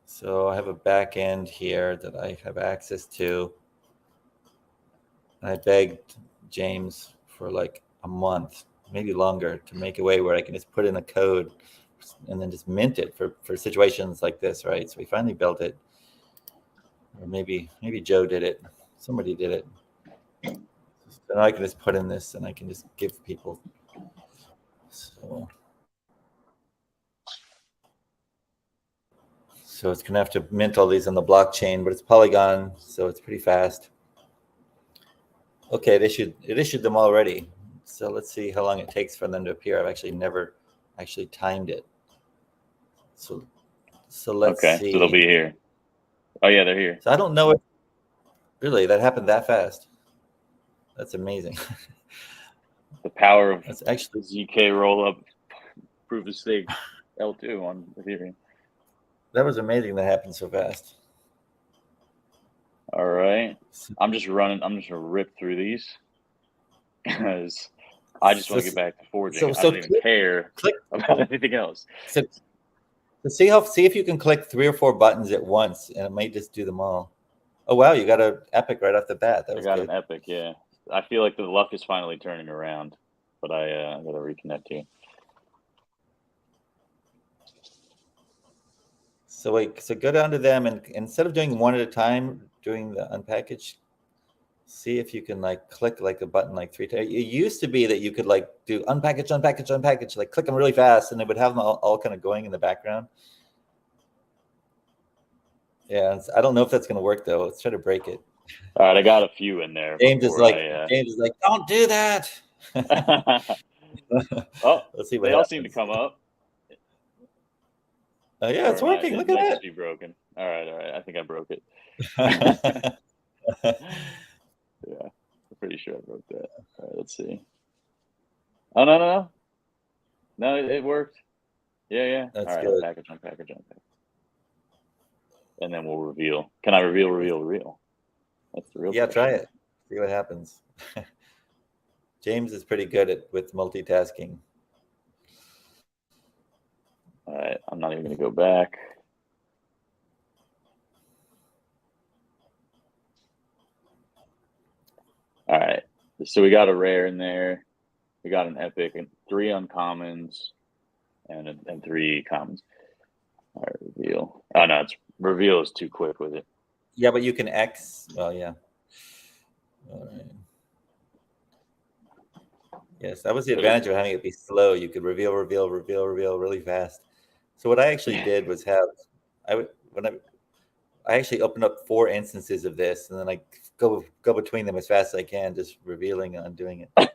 So I have a back end here that I have access to. I begged James for like a month, maybe longer, to make a way where I can just put in a code and then just mint it for situations like this, right? So we finally built it. Or maybe Joe did it. Somebody did it. So now I can just put in this and I can just give people. So it's going to have to mint all these on the blockchain, but it's Polygon, so it's pretty fast. Okay, it issued them already. So let's see how long it takes for them to appear. I've actually never timed it. So let's see. So they'll be here. Oh yeah, they're here. So I don't know if really that happened that fast. That's amazing. The power of that's actually ZK rollup proof of stake L2 on Ethereum. That was amazing that happened so fast. All right. I'm just gonna rip through these. because I just want to So get back to forging. so I so don't even care click. about anything else. So, see if you can click 3 or 4 buttons at once, and it might just do them all. Oh wow, you got an epic right off the bat. That I was got good. an epic, yeah. I feel like the luck is finally turning around, but I got to reconnect here. So wait, so go down to them, and instead of doing one at a time, doing the unpackage, see if you can like click like a button like 3 times. It used to be that you could like do unpackage, unpackage, unpackage, like click them really fast, and it would have them all kind of going in the background. Yeah, I don't know if that's going to work though. Let's try to break it. All right, I got a few in there. James is before like, I, don't do that. Oh, Let's see what they all happens. seem to come up. Yeah, it's working. Look It might at just be broken. All right. I think I broke it. that. Yeah, I'm pretty sure I broke that. All right, let's see. Oh no, it worked. Yeah. That's All right, good. unpackage, and then we'll reveal. Can I reveal? That's the real. Yeah, question. try it. See what happens. James is pretty good with multitasking. All right, I'm not even going to go back. All right, so we got a rare in there. We got an epic and 3 uncommons and 3 commons. All right, reveal. Oh no, reveal is too quick with it. Yeah, but you can X. Well, yeah. All right. Yes, that was the advantage of having it be slow. You could reveal really fast. So what I actually did was I actually opened up 4 instances of this, and then I go between them as fast as I can, just revealing and undoing it. I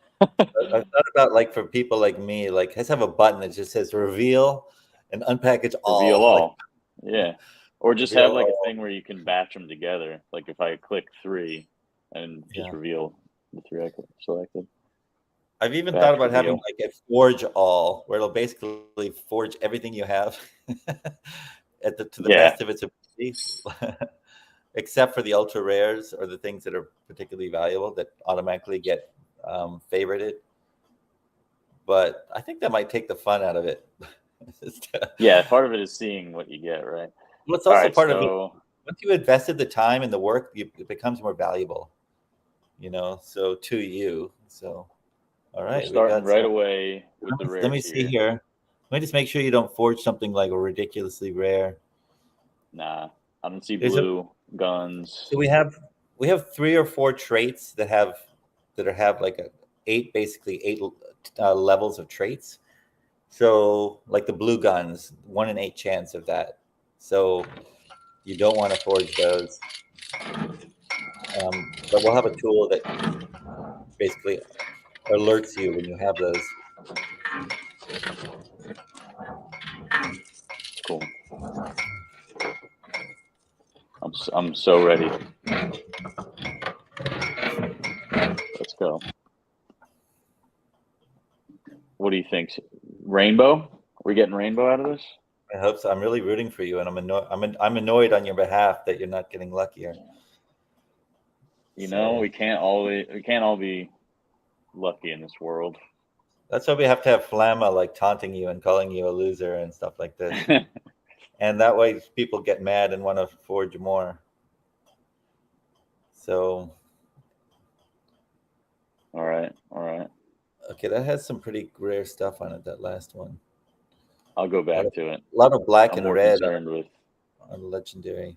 thought about like for people like me, like let's have a button that just says reveal and unpackage all. Reveal all. Like, yeah. Or just have like a thing where you can batch them together. Like if I click 3 and just reveal the 3 I selected. I've even thought about having like a forge all, where it'll basically forge everything you have to the best of its ability, except for the ultra rares or the things that are particularly valuable that automatically get favorited. But I think that might take the fun out of it. Yeah, part of it is seeing what you get, right? Well, it's also part of it. Once you invested the time and the work, it becomes more valuable. So to you. So, all right, we're starting right away with the rare. Let me see here. Let me just make sure you don't forge something like a ridiculously rare. Nah, I don't see blue guns. So we have 3 or 4 traits that have like basically 8 levels of traits. So like the blue guns, 1 in 8 chance of that. So you don't want to forge those. But we'll have a tool that basically alerts you when you have those. Cool. I'm so ready. Let's go. What do you think? Rainbow? We're getting rainbow out of this? I hope so. I'm really rooting for you, and I'm annoyed on your behalf that you're not getting luckier. We can't all be lucky in this world. That's why we have to have Flamma like taunting you and calling you a loser and stuff like this. And that way people get mad and want to forge more. So all right. Okay, that has some pretty rare stuff on it, that last one. I'll go back to it. A lot of black and red on legendary.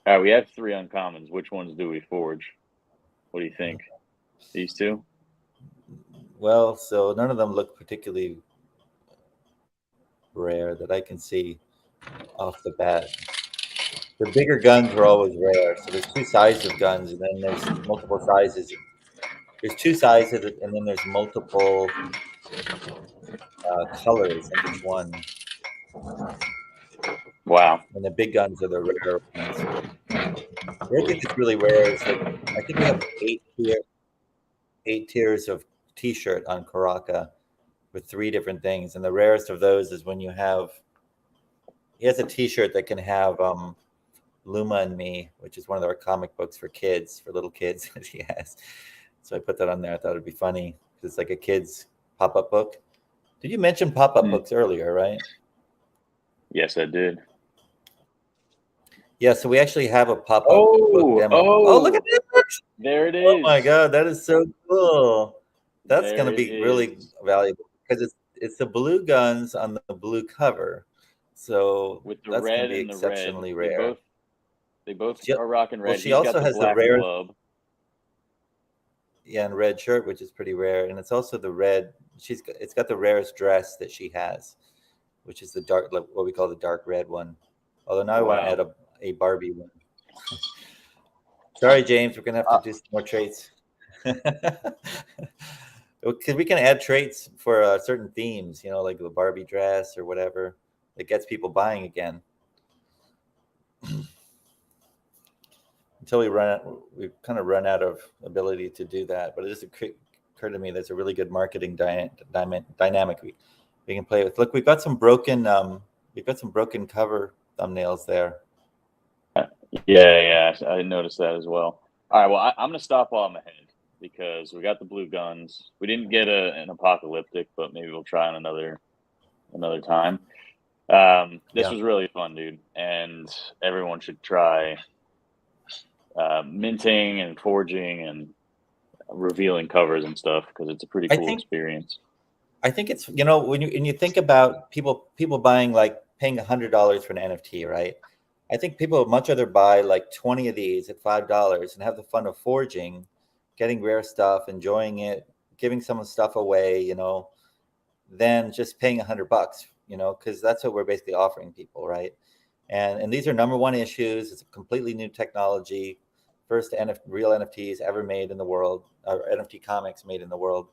All right, we have 3 uncommons. Which ones do we forge? What do you think? These 2? Well, so none of them look particularly rare that I can see off the bat. The bigger guns are always rare. So there's 2 sizes of guns, and then there's multiple sizes. There's 2 sizes, and then there's multiple colors in each one. Wow. And the big guns are the rare ones. The other thing that's really rare is that I think we have 8 tiers of T-shirt on Karaka with 3 different things, and the rarest of those is when he has a T-shirt that can have Luma and Me, which is one of our comic books for little kids that he has. So I put that on there. I thought it'd be funny because it's like a kid's pop-up book. Did you mention pop-up books earlier, right? Yes, I did. Yeah, so we actually have a pop-up book Oh, demo. Oh, look at that. there it Oh my is. God, that is so cool. That's There going to it be really is. valuable because it's the blue guns on the blue cover. So With the that's going to red be and the red. exceptionally They rare. both She, are rocking well, red. she He's also got the has the black rarest, club. yeah, and red shirt, which is pretty rare, and it's also the red. It's got the rarest dress that she has, which is the dark, what we call the dark red one. Although now I want to Wow. add a Barbie one. Sorry, James, we're gonna have to do some more traits. Because we can add traits for certain themes, like the Barbie dress or whatever that gets people buying again. Until we kind of run out of ability to do that. But it just occurred to me there's a really good marketing dynamic we can play with. Look, we've got some broken cover thumbnails there. Yeah, I noticed that as well. All right, well, I'm gonna stop while I'm ahead because we got the blue guns. We didn't get an apocalyptic, but maybe we'll try on another time. This Yeah. was really fun, dude, and everyone should try minting and forging and revealing covers and stuff because it's a pretty I cool think experience. it's when you think about people buying, like, paying $100 for an NFT, right? I think people would much rather buy like 20 of these at $5 and have the fun of forging, getting rare stuff, enjoying it, giving some stuff away, than just paying $100, because that's what we're basically offering people, right? And these are number one issues. It's a completely new technology, first real NFTs ever made in the world, or NFT comics made in the world,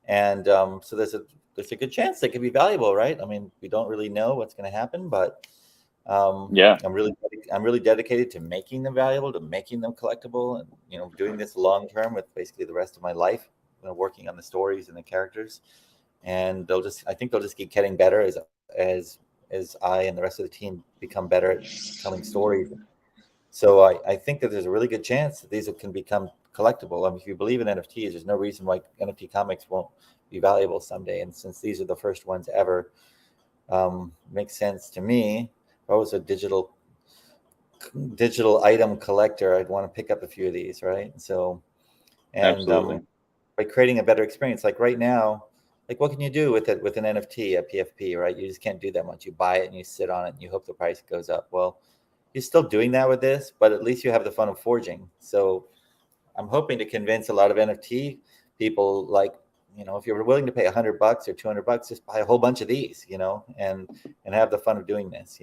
and so there's a good chance they could be valuable, right? I mean, we don't really know what's going to happen, but Yeah, I'm really dedicated to making them valuable, to making them collectible, and doing this long term with basically the rest of my life, working on the stories and the characters. And I think they'll just keep getting better as I and the rest of the team become better at telling stories. So I think that there's a really good chance that these can become collectible. I mean, if you believe in NFTs, there's no reason why NFT comics won't be valuable someday. And since these are the first ones ever, makes sense to me. If I was a digital item collector, I'd want to pick up a few of these, right? So, and absolutely. by creating a better experience, like right now, like what can you do with it with an NFT at PFP, right? You just can't do that much. You buy it and you sit on it and you hope the price goes up. Well, you're still doing that with this, but at least you have the fun of forging. So I'm hoping to convince a lot of NFT people, like, if you're willing to pay $100 or $200, just buy a whole bunch of these, and have the fun of doing this,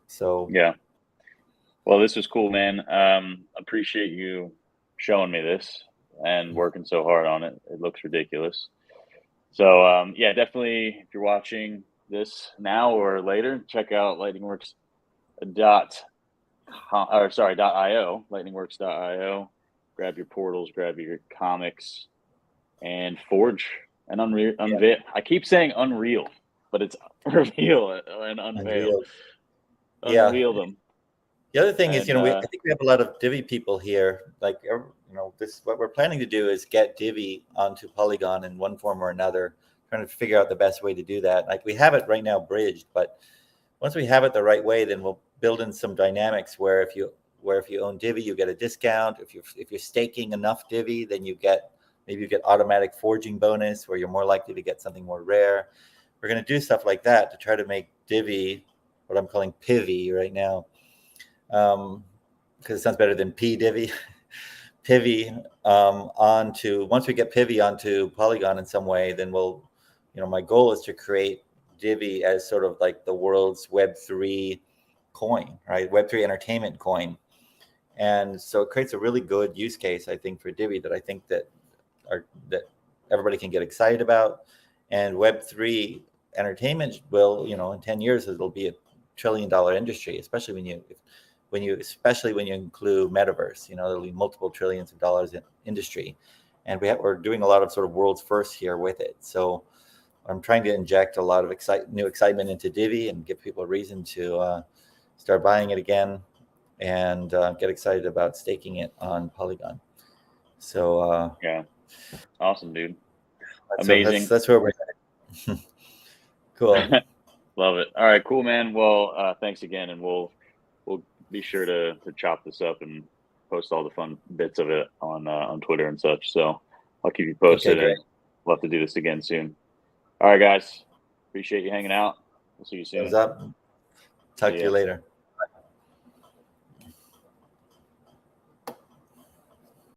So Yeah. Well, this was cool, man. Appreciate you showing me this and working so hard on it. It looks ridiculous. So, yeah, definitely, if you're watching this now or later, check out lightningworks .io, lightningworks.io. Grab your portals, grab your comics, and forge and unveil. I keep saying unreal, but it's reveal and unveil. Unreal. Yeah. Unreal them. The other thing is, And I think we have a lot of Divi people here. Like, this, what we're planning to do is get Divi onto Polygon in one form or another, trying to figure out the best way to do that. Like, we have it right now bridged, but once we have it the right way, then we'll build in some dynamics where if you own Divi, you get a discount. If you're staking enough Divi, then you get automatic forging bonus, where you're more likely to get something more rare. We're going to do stuff like that to try to make Divi, what I'm calling Pivy right now, because it sounds better than PDivvy. Pivy once we get Pivy onto Polygon in some way, then my goal is to create Divi as sort of like the world's Web3 coin, right? Web3 entertainment coin. And so it creates a really good use case, I think, for Divi that I think that everybody can get excited about. And Web3 entertainment will, in 10 years, it'll be $1 trillion industry, especially when you include metaverse. There'll be multiple trillions of dollars in industry, and we're doing a lot of sort of world's first here with it. So I'm trying to inject a lot of new excitement into Divi and give people a reason to start buying it again and get excited about staking it on Polygon. So Yeah. Awesome, dude. so Amazing. that's where we're headed. Cool. Love it. All right, cool, man. Well, thanks again, and we'll be sure to chop this up and post all the fun bits of it on Twitter and such. So I'll keep you posted, Okay, and we'll have to do this again soon. All right, guys. Appreciate you hanging out. We'll see you soon. Thumbs up. Talk See to ya. you later.